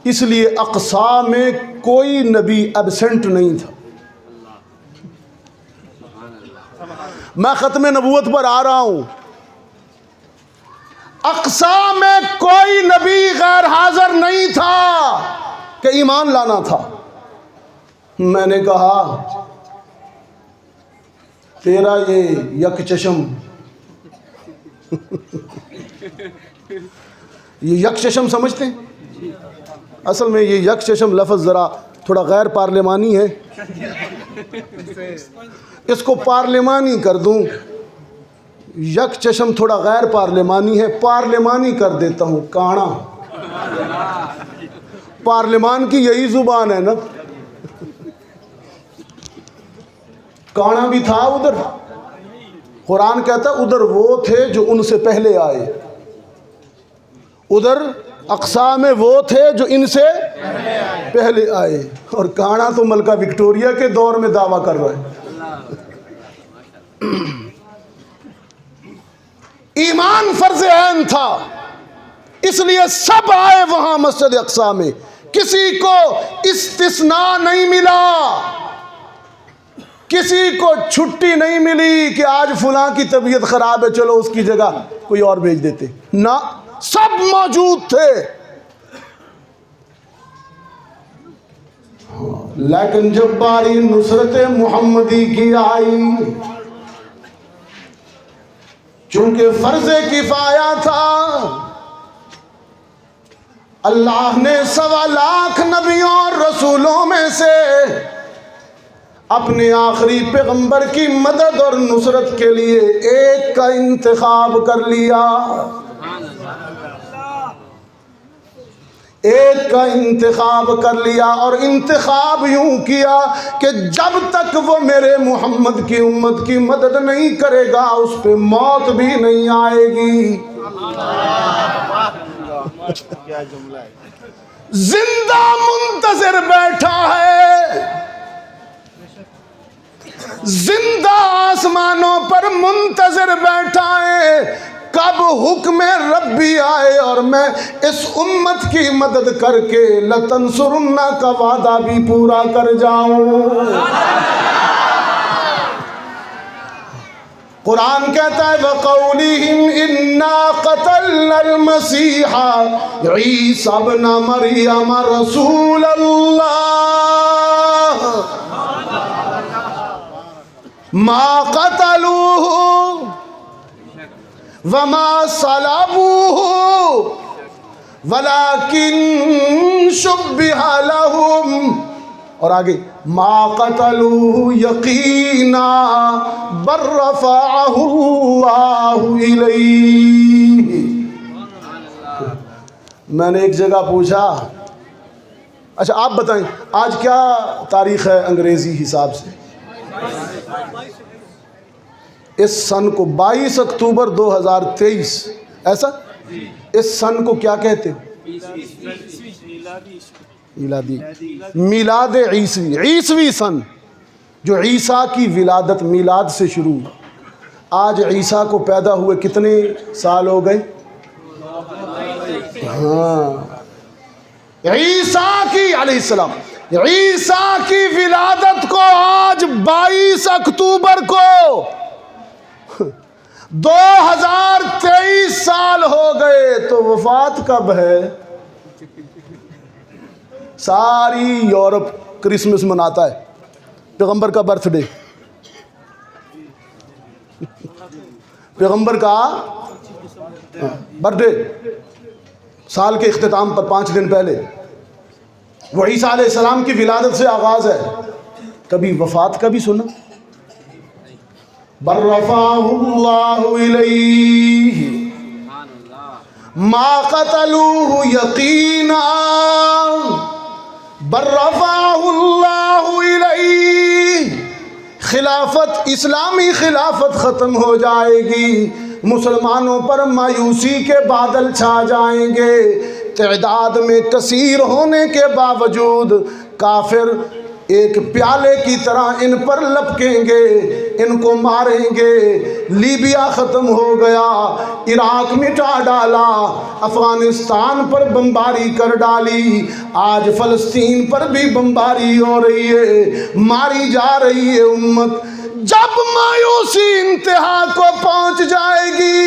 اس لیے اقصی میں کوئی نبی ایبسنٹ نہیں تھا. میں ختم نبوت پر آ رہا ہوں، اقصی میں کوئی نبی غیر حاضر نہیں تھا کہ ایمان لانا تھا. میں نے کہا تیرا یہ یک چشم یہ یک چشم سمجھتے ہیں؟ اصل میں یہ یک چشم لفظ ذرا تھوڑا غیر پارلیمانی ہے، اس کو پارلیمانی کر دوں. یک چشم تھوڑا غیر پارلیمانی ہے، پارلیمانی کر دیتا ہوں کانا. پارلیمان کی یہی زبان ہے نا. کانا بھی تھا ادھر. قرآن کہتا ہے ادھر وہ تھے جو ان سے پہلے آئے، ادھر اقصی میں وہ تھے جو ان سے پہلے آئے. اور کانا تو ملکہ وکٹوریہ کے دور میں دعویٰ کر رہا ہے. ایمان فرض عین تھا، اس لیے سب آئے وہاں مسجد اقصی میں، کسی کو استثناء نہیں ملا، کسی کو چھٹی نہیں ملی کہ آج فلاں کی طبیعت خراب ہے چلو اس کی جگہ کوئی اور بھیج دیتے. نہ، سب موجود تھے. لیکن جب باری نصرت محمدی کی آئی، چونکہ فرض کفایہ تھا، اللہ نے 1.25 لاکھ نبیوں اور رسولوں میں سے اپنے آخری پیغمبر کی مدد اور نصرت کے لیے ایک کا انتخاب کر لیا. ایک کا انتخاب کر لیا، اور انتخاب یوں کیا کہ جب تک وہ میرے محمد کی امت کی مدد نہیں کرے گا اس پہ موت بھی نہیں آئے گی. زندہ منتظر بیٹھا ہے، زندہ آسمانوں پر منتظر بیٹھا ہے کب حکم ربی آئے اور میں اس امت کی مدد کر کے لتنصرن کا وعدہ بھی پورا کر جاؤں. قرآن کہتا ہے وَقَوْلِهِمْ إِنَّا قَتَلْنَا الْمَسِيحَ عِيسَى ابْنَ مَرْيَمَ رَسُولَ اللَّهِ مَا قَتَلُوهُ وَمَا صَلَبُوهُ وَلَكِنْ شُبِّهَ لَهُمْ، اور آگے ما قتلوه یقینا بل رفعه اللہ الیہ۔ میں نے ایک جگہ پوچھا، اچھا آپ بتائیں آج کیا تاریخ ہے انگریزی حساب سے؟ اس سن کو 22 اکتوبر 2023، ایسا؟ اس سن کو کیا کہتے ہیں؟ میلاد عیسوی، عیسوی سن، جو عیسیٰ کی ولادت میلاد سے شروع ہوئی۔ آج عیسیٰ کو پیدا ہوئے کتنے سال ہو گئے؟ ہاں، عیسیٰ کی علیہ السلام، عیسیٰ کی ولادت کو آج 22 اکتوبر کو 2023 سال ہو گئے، تو وفات کب ہے؟ ساری یورپ کرسمس مناتا ہے، پیغمبر کا برتھ ڈے، پیغمبر کا برتھ ڈے سال کے اختتام پر 5 دن پہلے، وہ عیسیٰ علیہ السلام کی ولادت سے آغاز ہے۔ کبھی وفات کا بھی سنا؟ بل رفعہ اللہ الیہ ما قتلوہ یقینا بل رفعہ اللہ الیہ۔ خلافت، اسلامی خلافت ختم ہو جائے گی، مسلمانوں پر مایوسی کے بادل چھا جائیں گے، تعداد میں کثیر ہونے کے باوجود کافر ایک پیالے کی طرح ان پر لپکیں گے، ان کو ماریں گے۔ لیبیا ختم ہو گیا، عراق مٹا ڈالا، افغانستان پر بمباری کر ڈالی، آج فلسطین پر بھی بمباری ہو رہی ہے، ماری جا رہی ہے امت۔ جب مایوسی انتہا کو پہنچ جائے گی،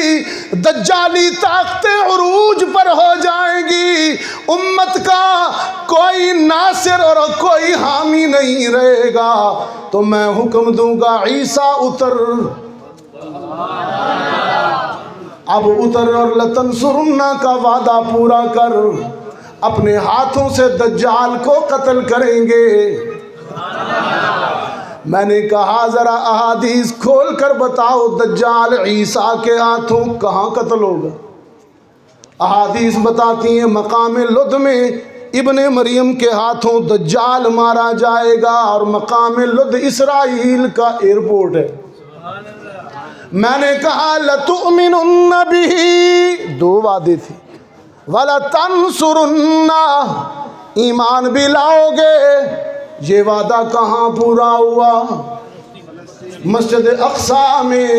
دجالی طاقتیں عروج پر ہو جائیں گی، امت کا کوئی ناصر اور کوئی حامی نہیں رہے گا، تو میں حکم دوں گا عیسیٰ اتر، اب اتر اور لتنصرن کا وعدہ پورا کر، اپنے ہاتھوں سے دجال کو قتل کریں گے۔ میں نے کہا ذرا احادیث کھول کر بتاؤ دجال عیسیٰ کے ہاتھوں کہاں قتل ہوگا؟ احادیث بتاتی ہیں مقام لد میں ابن مریم کے ہاتھوں دجال مارا جائے گا، اور مقام لد اسرائیل کا ایئرپورٹ ہے۔ میں نے کہا لَتُؤْمِنُنَّ بِهِ، 2 وعدے تھے، وَلَتَنْصُرُنَّ، ایمان بھی لاؤ گے، یہ وعدہ کہاں پورا ہوا؟ مسجد اقصیٰ میں۔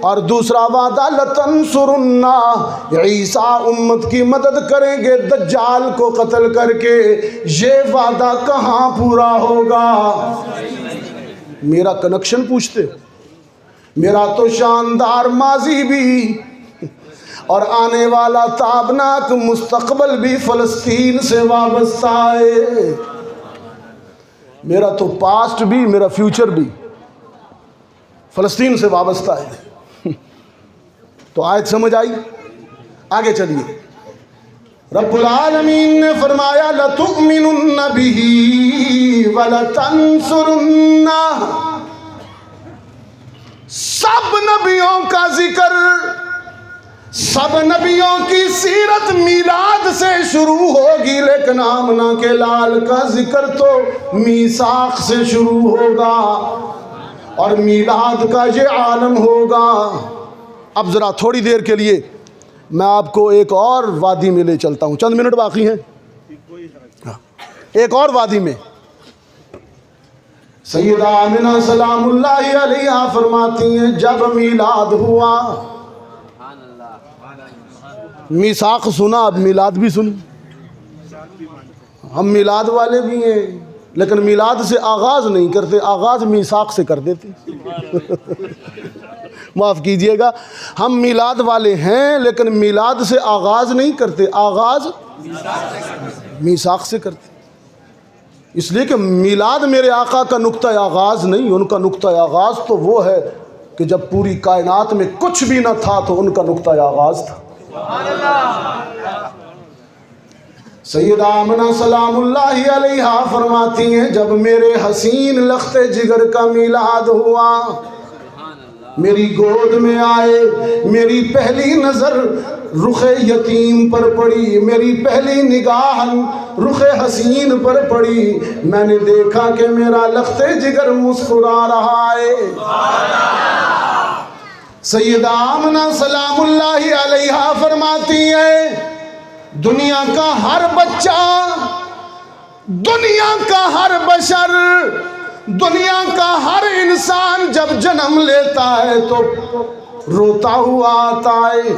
اور دوسرا وعدہ لَتَنْصُرُنَّ، عیسیٰ امت کی مدد کریں گے دجال کو قتل کر کے، یہ وعدہ کہاں پورا ہوگا؟ میرا کنیکشن پوچھتے، میرا تو شاندار ماضی بھی اور آنے والا تابناک مستقبل بھی فلسطین سے وابستہ ہے، میرا تو پاسٹ بھی میرا فیوچر بھی فلسطین سے وابستہ ہے۔ تو آیت سمجھ آئی؟ آگے چلیے، رب العالمین نے فرمایا لَتُؤْمِنُنَّ بِهِ وَلَتَنْصُرُنَّهُ۔ سب نبیوں کا ذکر، سب نبیوں کی سیرت میلاد سے شروع ہوگی، لیکن آمنہ کے لال کا ذکر تو میثاق سے شروع ہوگا، اور میلاد کا یہ عالم ہوگا۔ اب ذرا تھوڑی دیر کے لیے میں آپ کو ایک اور وادی میں لے چلتا ہوں، چند منٹ باقی ہیں، ایک اور وادی میں سیدہ آمنہ سلام اللہ علیہا فرماتی ہیں جب میلاد ہوا، میثاق سنا، اب میلاد بھی سن۔ ہم میلاد والے بھی ہیں، لیکن میلاد سے آغاز نہیں کرتے، آغاز میثاق سے کر دیتے۔ معاف کیجئے گا، ہم میلاد والے ہیں لیکن میلاد سے آغاز نہیں کرتے، آغاز میثاق سے کرتے، اس لیے کہ میلاد میرے آقا کا نقطہ آغاز نہیں، ان کا نقطہ آغاز تو وہ ہے کہ جب پوری کائنات میں کچھ بھی نہ تھا تو ان کا نقطہ آغاز تھا۔ سیدہ آمنہ سلام اللہ علیہا فرماتی ہیں جب میرے حسین لخت جگر کا میلاد ہوا، میری گود میں آئے، میری پہلی نظر رخ یتیم پر پڑی، میری پہلی نگاہ رخ حسین پر پڑی، میں نے دیکھا کہ میرا لخت جگر مسکرا رہا ہے۔ سیدہ آمنہ سلام اللہ علیہا فرماتی ہیں دنیا کا ہر بچہ، دنیا کا ہر بشر، دنیا کا ہر انسان جب جنم لیتا ہے تو روتا ہوا آتا ہے،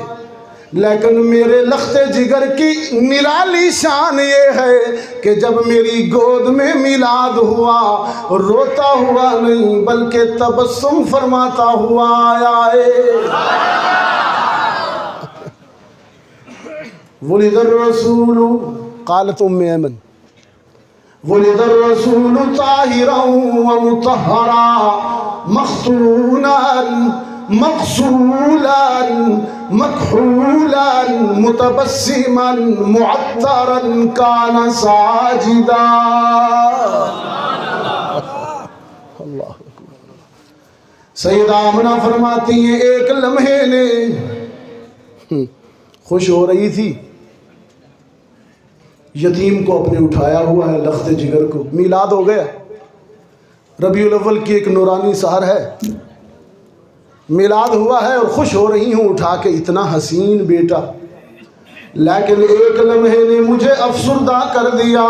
لیکن میرے لخت جگر کی نرالی شان یہ ہے کہ جب میری گود میں میلاد ہوا روتا ہوا نہیں بلکہ تبسم فرماتا ہوا آیا ہے۔ ولد الرسول قالت ام ایمن ولد الرسول طاہرا ومطہرا مختونا مغسولا مکحولا متبسما معطرا کان ساجدا۔ اللہ اکبر۔ سیدہ آمنہ فرماتی ہیں ایک لمحے نے خوش ہو رہی تھی، یتیم کو اپنے اٹھایا ہوا ہے، لخت جگر کو، میلاد ہو گیا، ربیع الاول کی ایک نورانی سحر ہے، میلاد ہوا ہے اور خوش ہو رہی ہوں اٹھا کے اتنا حسین بیٹا، لیکن ایک لمحے نے مجھے افسردہ کر دیا،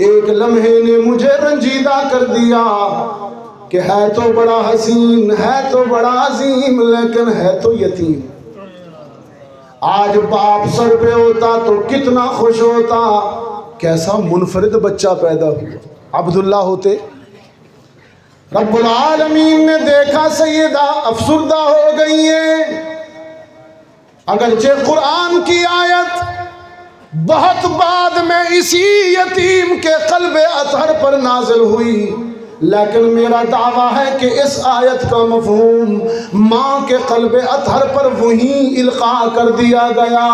ایک لمحے نے مجھے رنجیدہ کر دیا کہ ہے تو بڑا حسین، ہے تو بڑا عظیم، لیکن ہے تو یتیم۔ آج باپ سر پہ ہوتا تو کتنا خوش ہوتا، کیسا منفرد بچہ پیدا ہوا، عبداللہ ہوتے۔ رب العالمین نے دیکھا سیدہ افسردہ ہو گئی ہیں، اگرچہ قرآن کی آیت بہت بعد میں اسی یتیم کے قلب اطہر پر نازل ہوئی، لیکن میرا دعویٰ ہے کہ اس آیت کا مفہوم ماں کے قلب اطہر پر وہیں القاء کر دیا گیا۔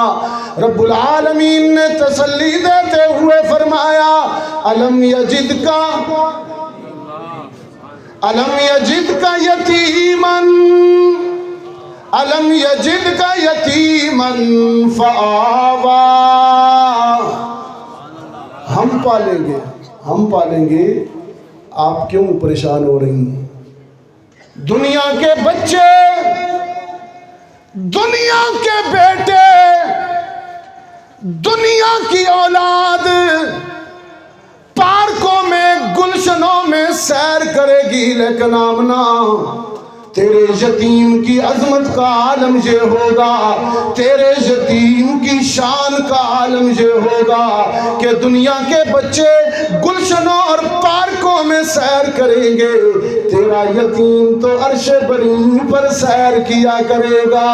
رب العالمین نے تسلی دیتے ہوئے فرمایا الم یجدک یتیمن الم یجدک یتیمن فآوا، ہم پالیں گے، آپ کیوں پریشان ہو رہی ہیں؟ دنیا کے بچے، دنیا کے بیٹے، دنیا کی اولاد پارکوں میں گلشنوں میں سیر کرے گی، لیکن آمنہ تیرے یتیم کی عظمت کا عالم یہ ہوگا، تیرے یتیم کی شان کا عالم یہ ہوگا کہ دنیا کے بچے گلشنوں اور پارکوں میں سیر کریں گے، تیرا یتیم تو عرش برین پر سیر کیا کرے گا۔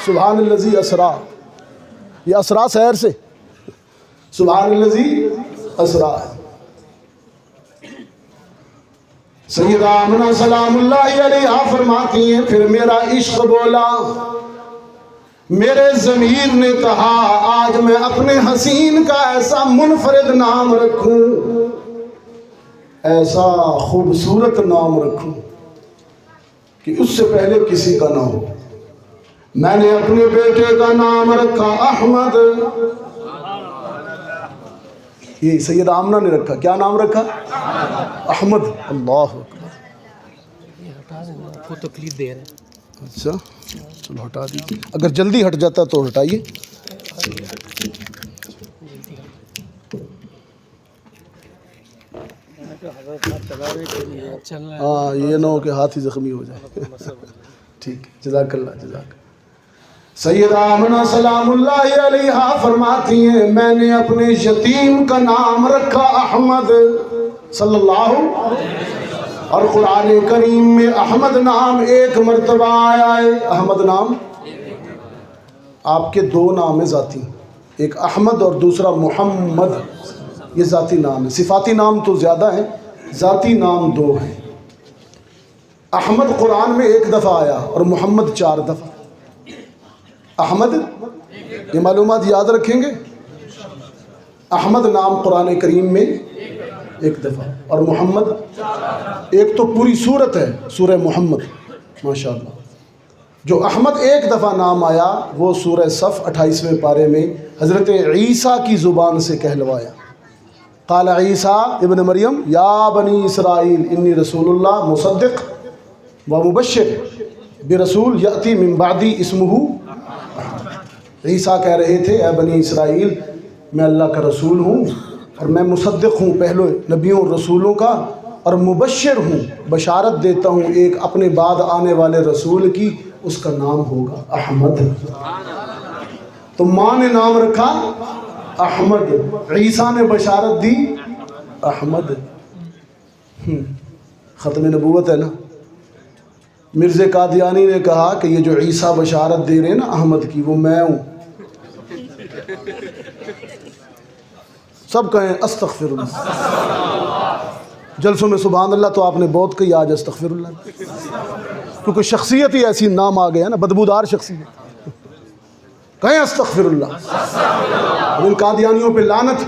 سبحان الذی اسرا، یہ اسرا سیر سے، سبحان الذی اسرا۔ سیدہ آمنہ سلام اللہ علیہا فرماتی ہیں پھر میرا عشق بولا، میرے ضمیر نے کہا آج میں اپنے حسین کا ایسا منفرد نام رکھوں، ایسا خوبصورت نام رکھوں کہ اس سے پہلے کسی کا نہ ہو۔ میں نے اپنے بیٹے کا نام رکھا احمد، یہ سیدہ آمنہ نے رکھا، کیا نام رکھا؟ احمد۔ اللہ اکبر، کو تکلیف دے رہے ہیں۔ اچھا چلو ہٹا دیجیے، اگر جلدی ہٹ جاتا تو ہٹائیے۔ ہاں یہ نہ ہو کہ ہاتھ ہی زخمی ہو جائے۔ ٹھیک، جزاک اللہ، جزاک۔ سیدہ آمنہ سلام اللہ علیہا فرماتی ہیں میں نے اپنے یتیم کا نام رکھا احمد، صلی اللہ علیہ وسلم۔ اور قرآن کریم میں احمد نام ایک مرتبہ آیا ہے. احمد نام آپ کے دو نام ہیں ذاتی, ایک احمد اور دوسرا محمد, یہ ذاتی نام ہے. صفاتی نام تو زیادہ ہیں, ذاتی نام دو ہیں. احمد قرآن میں ایک دفعہ آیا اور محمد 4 دفعہ. احمد, یہ معلومات یاد رکھیں گے, احمد نام قرآن کریم میں ایک دفعہ اور محمد ایک. تو پوری سورت ہے سورہ محمد ماشاءاللہ. جو احمد ایک دفعہ نام آیا وہ سورہ صف 28ویں پارے میں حضرت عیسیٰ کی زبان سے کہلوایا. قال عیسیٰ ابن مریم یا بنی اسرائیل انی رسول اللہ مصدق و مبشر برسول یأتی من بعدی اسمہ. عیسیٰ کہہ رہے تھے اے بنی اسرائیل میں اللہ کا رسول ہوں اور میں مصدق ہوں پہلے نبیوں اور رسولوں کا, اور مبشر ہوں, بشارت دیتا ہوں ایک اپنے بعد آنے والے رسول کی, اس کا نام ہوگا احمد. تو ماں نے نام رکھا احمد, عیسیٰ نے بشارت دی احمد. ختم نبوت ہے نا. مرزا قادیانی نے کہا کہ یہ جو عیسیٰ بشارت دے رہے ہیں نا احمد کی, وہ میں ہوں. سب کہیں استغفر اللہ. جلسوں میں سبحان اللہ تو آپ نے بہت کہی, آج استغفر اللہ, کیونکہ شخصیت ہی ایسی نام آ گیا نا, بدبودار شخصیت. کہیں استغفر اللہ. ان قادیانیوں پہ لعنت.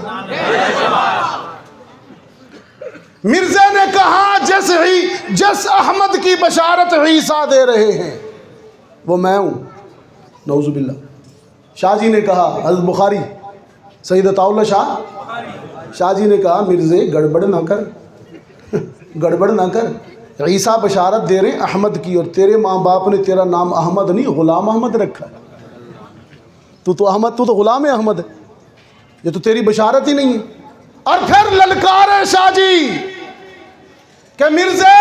مرزا نے کہا جس احمد کی بشارت عیسیٰ دے رہے ہیں وہ میں ہوں. نعوذ باللہ. شاہ جی نے کہا, حضرت بخاری سید عطا اللہ شاہ جی نے کہا مرزا گڑبڑ نہ کر, گڑبڑ نہ کر. عیسیٰ بشارت دے رہے ہیں احمد کی, اور تیرے ماں باپ نے تیرا نام احمد نہیں غلام احمد رکھا ہے. تو تو غلام احمد ہے, یہ تو تیری بشارت ہی نہیں ہے. اور پھر للکارے شاہ جی کہ مرزا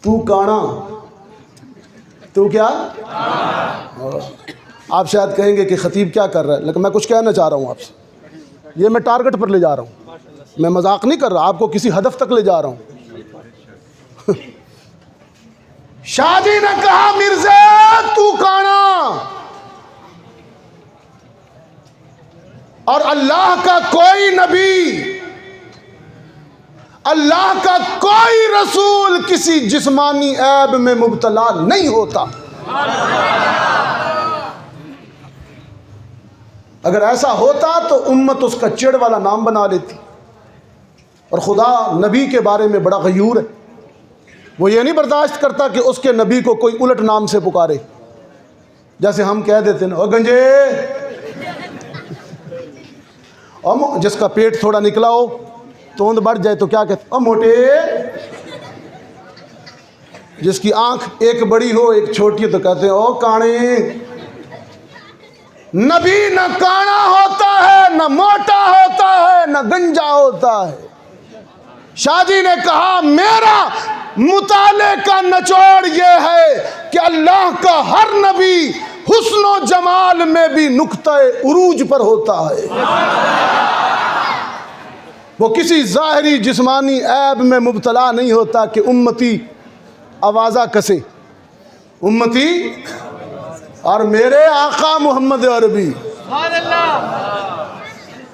تو کانا, تو کیا. آپ شاید کہیں گے کہ خطیب کیا کر رہا ہے, لیکن میں کچھ کہنا چاہ رہا ہوں آپ سے. یہ میں ٹارگٹ پر لے جا رہا ہوں, میں مذاق نہیں کر رہا, آپ کو کسی ہدف تک لے جا رہا ہوں. شاہ جی نے کہا مرزا تو کانا, اور اللہ کا کوئی نبی, اللہ کا کوئی رسول کسی جسمانی عیب میں مبتلا نہیں ہوتا. اگر ایسا ہوتا تو امت اس کا چڑ والا نام بنا لیتی. اور خدا نبی کے بارے میں بڑا غیور ہے, وہ یہ نہیں برداشت کرتا کہ اس کے نبی کو کوئی الٹ نام سے پکارے. جیسے ہم کہہ دیتے ہیں او گنجے, جس کا پیٹ تھوڑا نکلا ہو, توند بڑھ جائے تو کیا کہتے, او موٹے. جس کی آنکھ ایک بڑی ہو ایک چھوٹی ہو تو کہتے ہیں او کانے. نبی نہ کانا ہوتا ہے, نہ موٹا ہوتا ہے, نہ گنجا ہوتا ہے. شاہ جی نے کہا میرا مطالعے کا نچوڑ یہ ہے کہ اللہ کا ہر نبی حسن و جمال میں بھی نقطہ عروج پر ہوتا ہے. وہ کسی ظاہری جسمانی عیب میں مبتلا نہیں ہوتا کہ امتی آوازہ کسے, امتی. اور میرے آقا محمد عربی,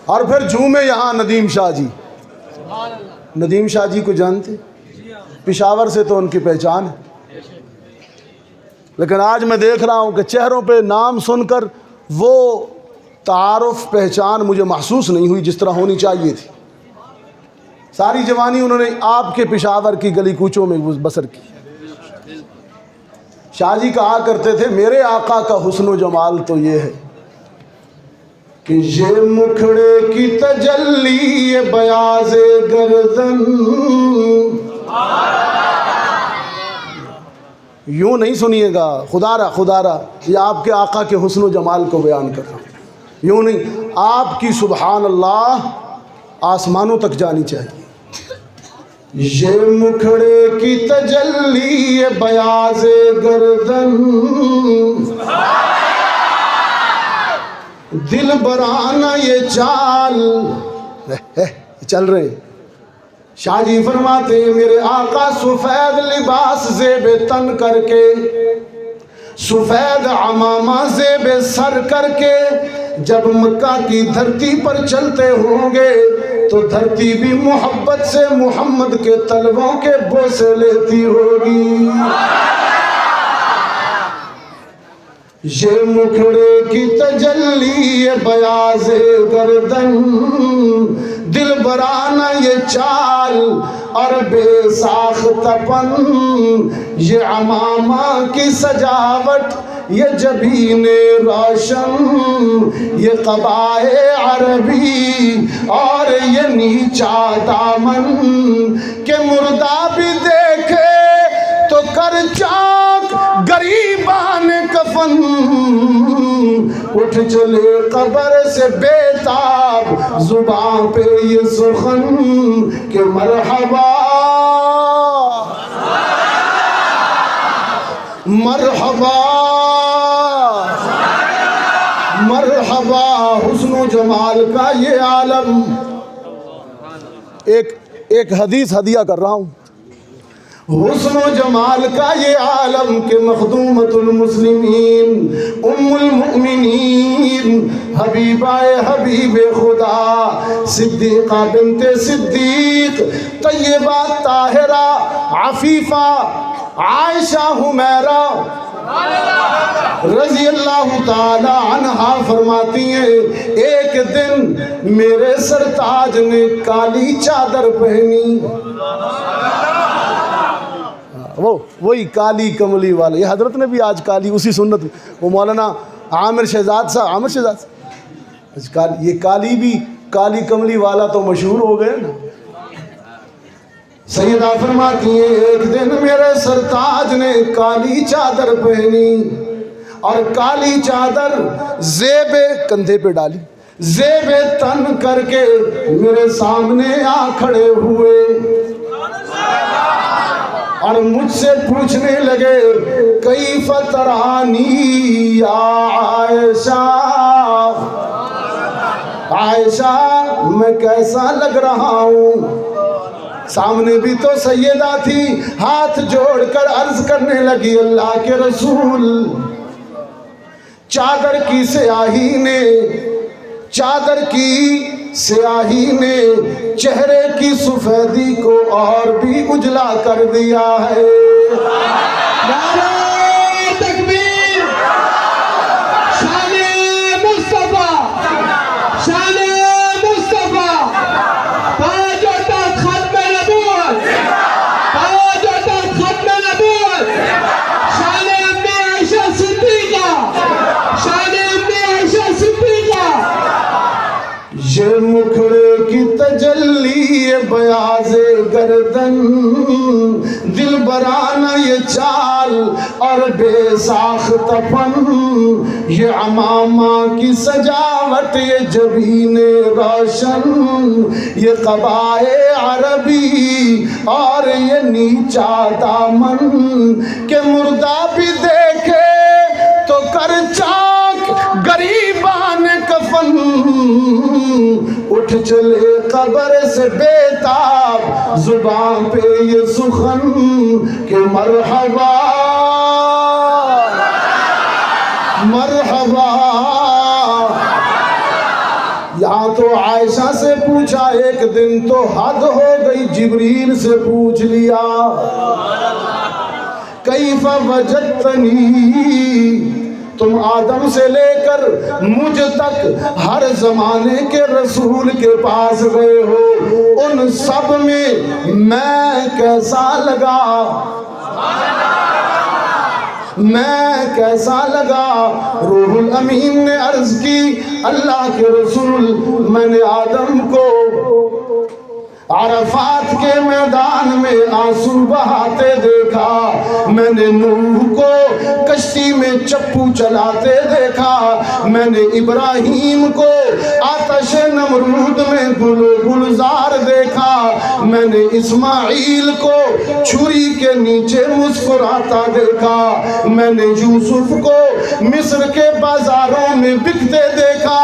اور پھر جھومے یہاں ندیم شاہ جی. ندیم شاہ جی کو جانتے, پشاور سے تو ان کی پہچان ہے, لیکن آج میں دیکھ رہا ہوں کہ چہروں پہ نام سن کر وہ تعارف پہچان مجھے محسوس نہیں ہوئی جس طرح ہونی چاہیے تھی. ساری جوانی انہوں نے آپ کے پشاور کی گلی کوچوں میں بسر کی. شاہ جی کہا کرتے تھے میرے آقا کا حسن و جمال تو یہ ہے کہ یہ مکھڑے کی تجلی یہ بیاض گردن. یوں نہیں سنیے گا, خدا را یہ آپ کے آقا کے حسن و جمال کو بیان کر رہا ہوں, یوں نہیں. آپ کی سبحان اللہ آسمانوں تک جانی چاہیے. یہ مکھڑے کی تجلی یہ بیاض گردن, دل برانہ یہ چال چل رہے شاہ جی فرماتے ہیں میرے آقا سفید لباس زیب تن کر کے سفید عمامہ زیب سر کر کے جب مکہ کی دھرتی پر چلتے ہوں گے تو دھرتی بھی محبت سے محمد کے طلبوں کے بوسے لیتی ہوگی. یہ مکھڑے کی تجلی یہ بیاض گردن دل برانہ یہ چال اور بے ساخت پن یہ عمامہ کی سجاوٹ یہ جبین روشن یہ قبائے عربی اور یہ نیچا دامن کہ مردہ بھی دیکھے تو کر چاک غریبان کفن اٹھ چلے قبر سے بیتاب زبان پہ یہ سخن کہ مرحبا مرحبا مرحبا حسن و جمال کا یہ عالم. ایک حدیث ہدیہ کر رہا ہوں. حسن و جمال کا یہ عالم کہ مخدومۃ المسلمین ام المؤمنین حبیبہ حبیب خدا صدیقہ بنت صدیق طیبہ طاہرہ عفیفہ عائشہ حمیرہ رضی اللہ تعالی عنہا فرماتی ہیں ایک دن میرے سرتاج نے کالی چادر پہنی. وہی کالی کملی والا یہ حضرت نے بھی آج کالی اسی سنت وہ مولانا عامر شہزاد صاحب یہ کالی بھی کالی کملی والا تو مشہور ہو گئے نا. سیدہ فرماتی ہیں ایک دن میرے سرتاج نے کالی چادر پہنی اور کالی چادر زیب کندھے پہ ڈالی زیب تن کر کے میرے سامنے آ کھڑے ہوئے اور مجھ سے پوچھنے لگے کیف ترانی یا عائشہ عائشہ میں کیسا لگ رہا ہوں. سامنے بھی تو سیدہ تھی ہاتھ جوڑ کر عرض کرنے لگی اللہ کے رسول چادر کی سیاہی نے چہرے کی سفیدی کو اور بھی اجلا کر دیا ہے. نعرہ تکبیر شان مصطفیٰ شان مصطفیٰ تاج و تخت ختم نبوت تاج و تخت ختم نبوت شان ام عائشہ صدیقہ شان ام عائشہ صدیقہ. یہ مکھڑے کی تجلی یہ بیاض گردن دل برانہ یہ چال اور بے ساخت پن یہ عمامہ کی سجاوٹ یہ جبین روشن یہ قبائے عربی اور یہ نیچا دامن کہ مردہ بھی دیکھے تو کر چاک غریبان کفن اٹھ چلے قبر سے بیتاب زبان پہ یہ سخن کہ مرحبا مرحبا. یہاں تو عائشہ سے پوچھا ایک دن تو حد ہو گئی جبریل سے پوچھ لیا کیف وجدتنی تم آدم سے لے کر مجھ تک ہر زمانے کے رسول کے پاس گئے ہو ان سب میں کیسا لگا روح الامین نے عرض کی اللہ کے رسول میں نے آدم کو عرفات کے میدان میں آنسو بہاتے دیکھا میں نے نوح کو کشتی میں چپو چلاتے دیکھا میں نے ابراہیم کو آتش نمرود میں گل و گلزار دیکھا میں نے اسماعیل کو چھری کے نیچے مسکراتا دیکھا، میں نے یوسف کو مصر کے بازاروں میں بکتے دیکھا،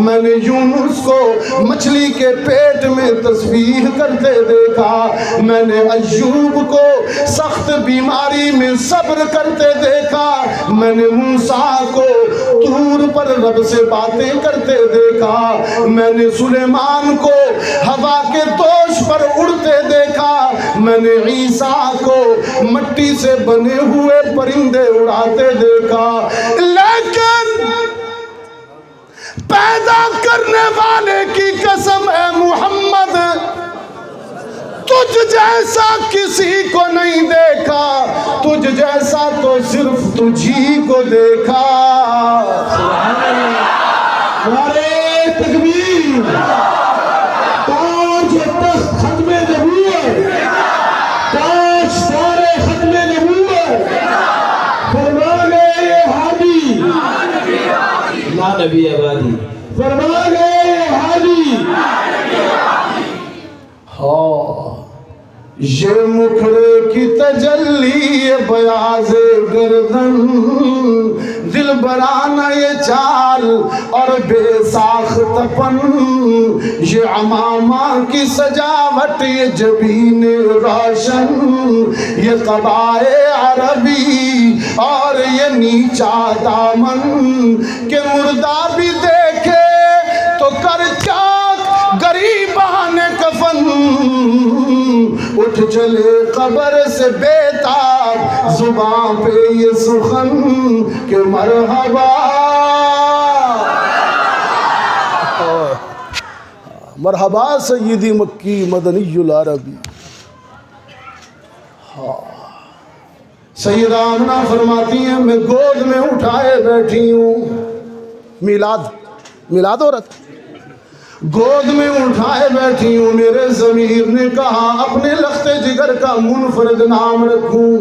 میں نے یونس کو مچھلی کے پیٹ میں تسبیح کرتے دیکھا، میں نے ایوب کو سخت بیماری میں صبر کرتے دیکھا، میں نے موسیٰ کو طور پر رب سے باتیں کرتے دیکھا، میں نے سلیمان کو ہوا کے دوش پر اڑتے دیکھا، میں نے عیسیٰ کو مٹی سے بنے ہوئے پرندے اڑاتے دیکھا، لیکن پیدا کرنے والے کی قسم ہے محمد، تجھ جیسا کسی کو نہیں دیکھا، تجھ جیسا تو صرف تجھی کو دیکھا۔ نعرہ تکبیر، تاج تخت ختم نبوت، تاج سارے ختم نبوت، فرمانے ہادی نا نبی آبادی، فرمانے ہادی۔ ہاں یہ مکھڑے کی تجلی بیاض گردن، دل برانہ یہ چال اور بے ساخت پن، یہ عمامہ کی سجاوٹ یہ جبین روشن، یہ قبائے عربی اور یہ نیچا دامن، کہ مردہ بھی دیکھے تو کر چاک غریبان کفن، اٹھ چلے قبر سے بیتاب زباں پہ یہ سخن کہ مرحبا مرحبا سیدی مکی مدنی العربی۔ سیدہ آمنہ فرماتی ہیں میں گود میں اٹھائے بیٹھی ہوں، میلاد ہو رہا تھا، گود میں اٹھائے بیٹھی ہوں، میرے ضمیر نے کہا اپنے لخت جگر کا منفرد نام رکھوں،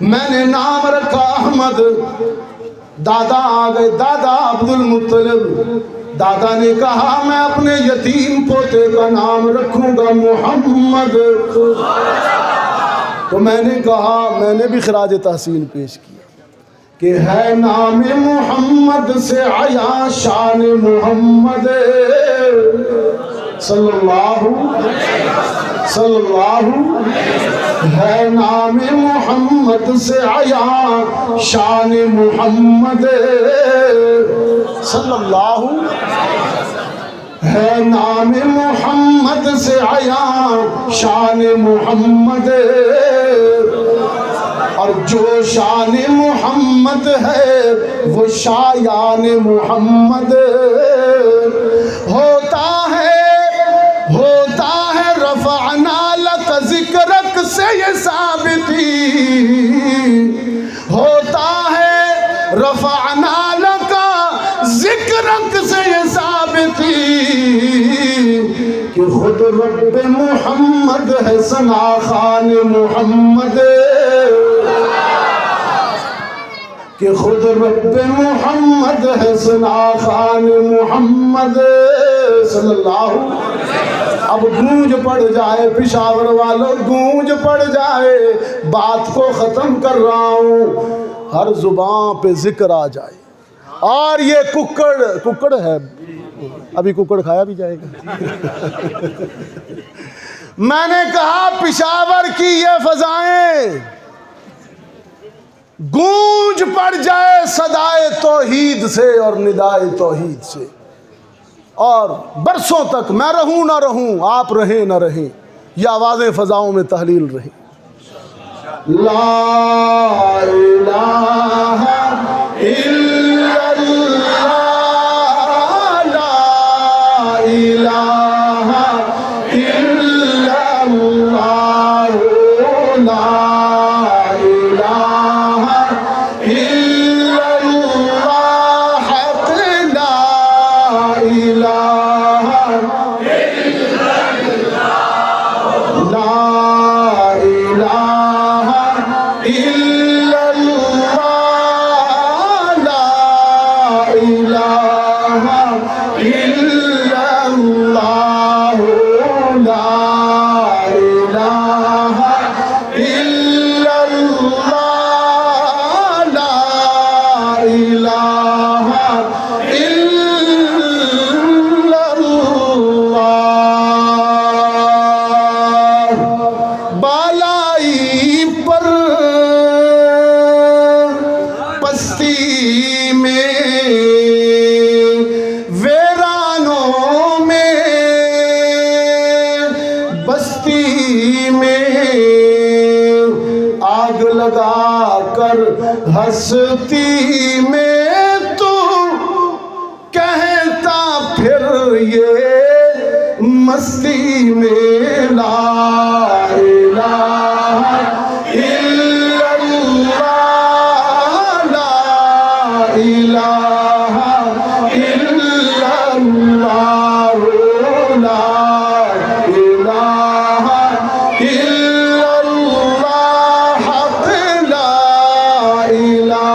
میں نے نام رکھا احمد۔ دادا آ گئے، دادا عبد المطلب، دادا نے کہا میں اپنے یتیم پوتے کا نام رکھوں گا محمد، تو میں نے کہا، میں نے بھی خراج تحسین پیش کیا کہ ہے نام محمد سے عیاں شان محمد صلی اللہ ہے نام محمد سے عیاں شان محمد صلی اللہ ہے نام محمد سے عیاں شان محمد، اور جو شان محمد ہے وہ شایان محمد ہوتا ہے رفعنا لک ذکرک سے یہ ثابتی، ہوتا ہے رفعنا لک ذکرک سے یہ ثابتی، کہ خود رب محمد ہے ثنا خوان محمد، کہ خود رب محمد ہے ثنا خوان محمد صلی اللہ۔ اب گونج پڑ جائے پشاور والوں، گونج پڑ جائے، بات کو ختم کر رہا ہوں، ہر زبان پہ ذکر آ جائے، اور یہ ککڑ ہے، ابھی ککڑ کھایا بھی جائے گا۔ میں نے کہا پشاور کی یہ فضائیں گونج پڑ جائے صدائے توحید سے اور ندائے توحید سے، اور برسوں تک میں رہوں نہ رہوں، آپ رہیں نہ رہیں، یہ آوازیں فضاؤں میں تحلیل رہیں۔ لا الہ الا اللہ، لا الہ الا اللہ، لا ہستی میں تو کہتا پھر یہ مستی میں لا الہ الا اللہ لا الہ الا اللہ لا الہ الا اللہ حق لا الہ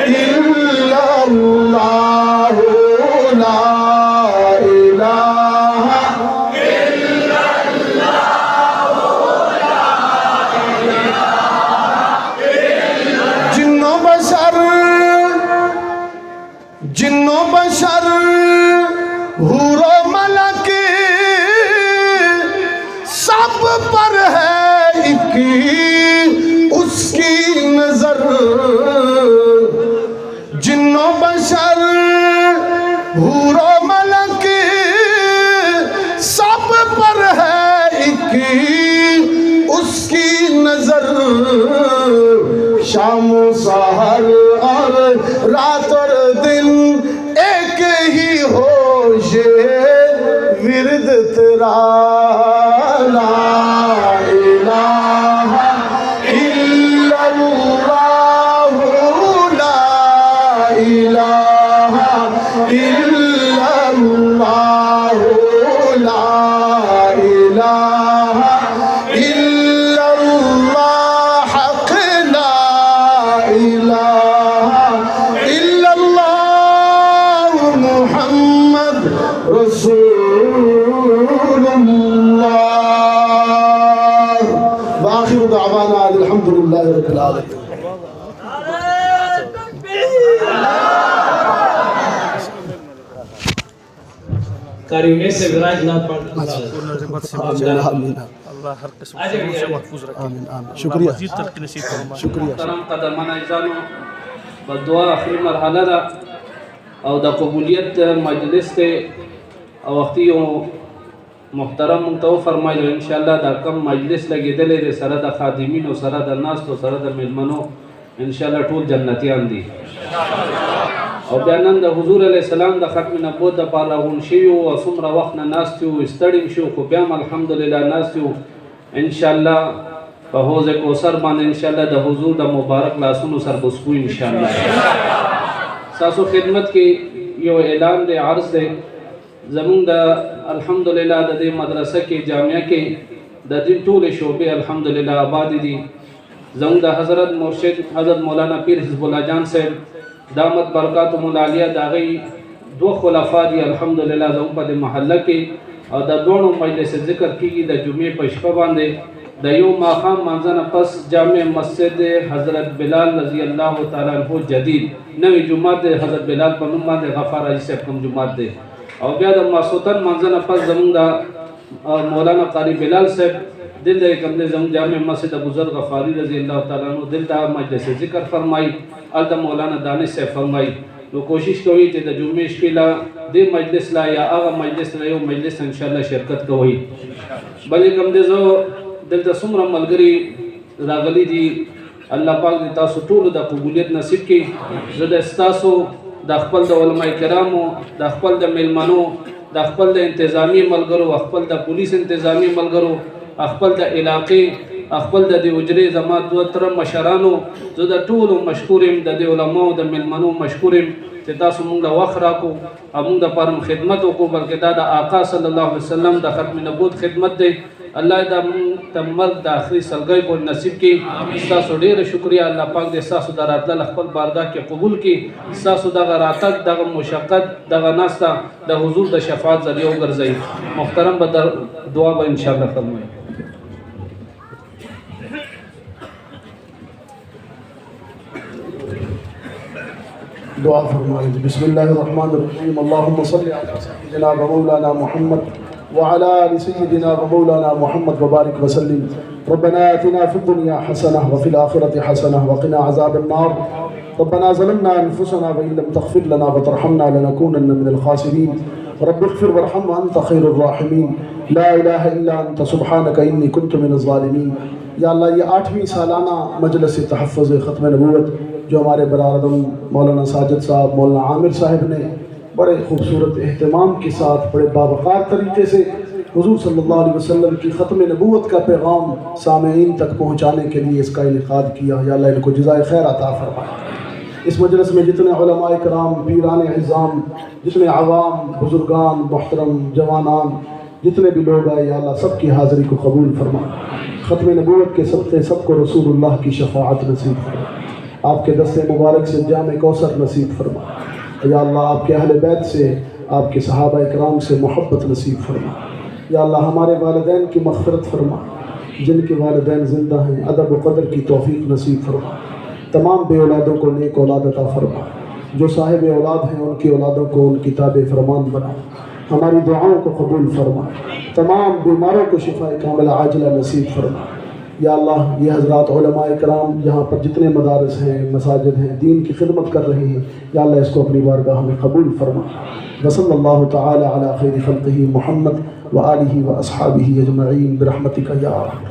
الا اللہ لا الہ جن و بشر حور و ملک سب پر ہے ایک اس کی نظر جن و بشر حور و ملک سب پر ہے ایک اس کی نظر شام و سحر اور رات اور دن ایک ہی ہو یہ ورد تیرا لا الہ الا اللہ لا الہ الا اللہ لا الہ الا اللہ حق لا الہ الا اللہ محمد رسول اللہ وآخر دعوانا الحمدللہ رب العالمین قاری میں سے براج نات پڑھتا اللہ ہر قسم سے محفوظ رکھے. آمین آمین شکریہ مزید ترقی نصیب فرمائے. شکریہ محترم قدرمن اعزانو په دعا اخري مرحله ده او د قبولیت مجلس ته او وختي یو محترم مونږ ته وفرمایلو انشاءالله دا کم مجلس لګېدلی دی سره د خادمینو سره د ناستو سره د میلمنو انشاءالله ټول جنتیان دي او بیا نن د حضور علیه السلام د ختم نبوت دپاره راغونډ شوي وو او څومره وخت نه ناست یو ستړي شو خو بیا هم الحمدلله ناست یو انشاءالله په حوض کوثر باندې انشاءالله د حضور د مبارک لاسونو سر بسکو انشاءالله ستاسو خدمت کې یو اعلان دی عرض دی زمونږ د الحمدلله د دې مدرسه کې جامعه کې د دې ټولې شعبې الحمدلله آباد دي زمونږ د حضرت مرشد حضرت مولانا پیر حزب الله جان صاحب دامت برکاتهم العالیه د هغې دوه خلفا دي الحمدلله زموږ په دې محله کې او د دواړو مجلس ذکر کېږي د جمعې په شپه باندې د یو ماښام مانځه نه پس جامع مسجد حضرت بلال رضی الله تعالی عنہ جدید نوی جماعت دی حضرت بلال په نوم باندې غفار حاجي صاحب کوم جماعت دی او بیا د ماسوتن مانځه نه پس زموږ د مولانا قاری بلال صاحب دلته کوم دی زموږ جامع مسجد ابوذر غفاری رضی الله تعالی عنہ دلته مجلس ذکر فرمایي هلته مولانا دانش صاحب فرمایي نو کوشش کوي چې د جمعې شپې لا دې مجلس لا یا هغه مجلس لا یو مجلس انشاءالله شرکت کوئ بلې کوم دی زه دلته څومره ملګري راغلي دي الله پاک دې تاسو ټولو د قبولیت نصیب کړي زه د ستاسو د خپل د علماء کرامو د خپل د میلمنو د خپل د انتظامی ملګرو خپل د پولیس انتظامی ملګرو خپل د علاقې خپل د دې حجرې زما دوه تره مشرانو زه د ټولو مشکور یم د دې علماو د میلمنو مشکور یم چې تاسو مونږ له وخت راکړو او مونږ دپاره خدمت وکړو بلکې دا د آقا صلی الله علیه وسلم د ختم نبوت خدمت دی الله دا مونږ ته مرګ د آخري سلګۍ پورې نصیب کړي ستاسو ډېره شکریه الله پاک دې ستاسو د راتلل خپل بارګاه کې قبول کړي ستاسو دغه راتګ دغه مشقت دغه ناسته د حضور د شفاعت ذریعه وګرځوي محترم به در دعا به انشاءالله فرمایي دعا فرمائیں بسم اللہ الرحمن الرحیم اللہم صلی علی سیدنا و مولانا محمد وعلى آل سيدنا ومولانا محمد وبارك وسلم ربنا آتنا في الدنيا حسنة وفي الآخرة حسنة وقنا عذاب النار ربنا ظلمنا أنفسنا وإن لم تغفر لنا وترحمنا لنكونن من الخاسرين رب اغفر وارحم وأنت خير الراحمين لا إله إلا أنت سبحانك إني كنت من الظالمين یا اللہ یہ 8ویں سالانہ مجلس تحفظ ختم نبوت جو ہمارے برادرم مولانا ساجد صاحب، مولانا عامر صاحب نے بڑے خوبصورت اہتمام کے ساتھ بڑے باوقار طریقے سے حضور صلی اللہ علیہ وسلم کی ختم نبوت کا پیغام سامعین تک پہنچانے کے لیے اس کا انعقاد کیا، یا اللہ ان کو جزائے خیر عطا فرمائے۔ اس مجلس میں جتنے علماء کرام، پیران عظام، جتنے عوام، بزرگان، محترم جوانان، جتنے بھی لوگ آئے، یا اللہ سب کی حاضری کو قبول فرما۔ ختم نبوت کے صدقے سب کو رسول اللہ کی شفاعت نصیب فرما، آپ کے دست مبارک سے جام کوثر نصیب فرما، یا اللہ آپ کے اہل بیت سے، آپ کے صحابہ اکرام سے محبت نصیب فرما۔ یا اللہ ہمارے والدین کی مغفرت فرما، جن کے والدین زندہ ہیں ادب و قدر کی توفیق نصیب فرما، تمام بے اولادوں کو نیک اولاد عطا فرما، جو صاحب اولاد ہیں ان کی اولادوں کو ان کی تابع فرمان بنا، ہماری دعاؤں کو قبول فرما، تمام بیماروں کو شفا کاملہ عاجلہ نصیب فرما۔ یا اللہ یہ حضرات علماء کرام یہاں پر جتنے مدارس ہیں، مساجد ہیں، دین کی خدمت کر رہے ہیں، یا اللہ اس کو اپنی بارگاہ میں قبول فرما۔ وصلی اللہ تعالی علی خیر خلقہ محمد وآلہ واصحابہ اجمعین برحمتک یا ارحم۔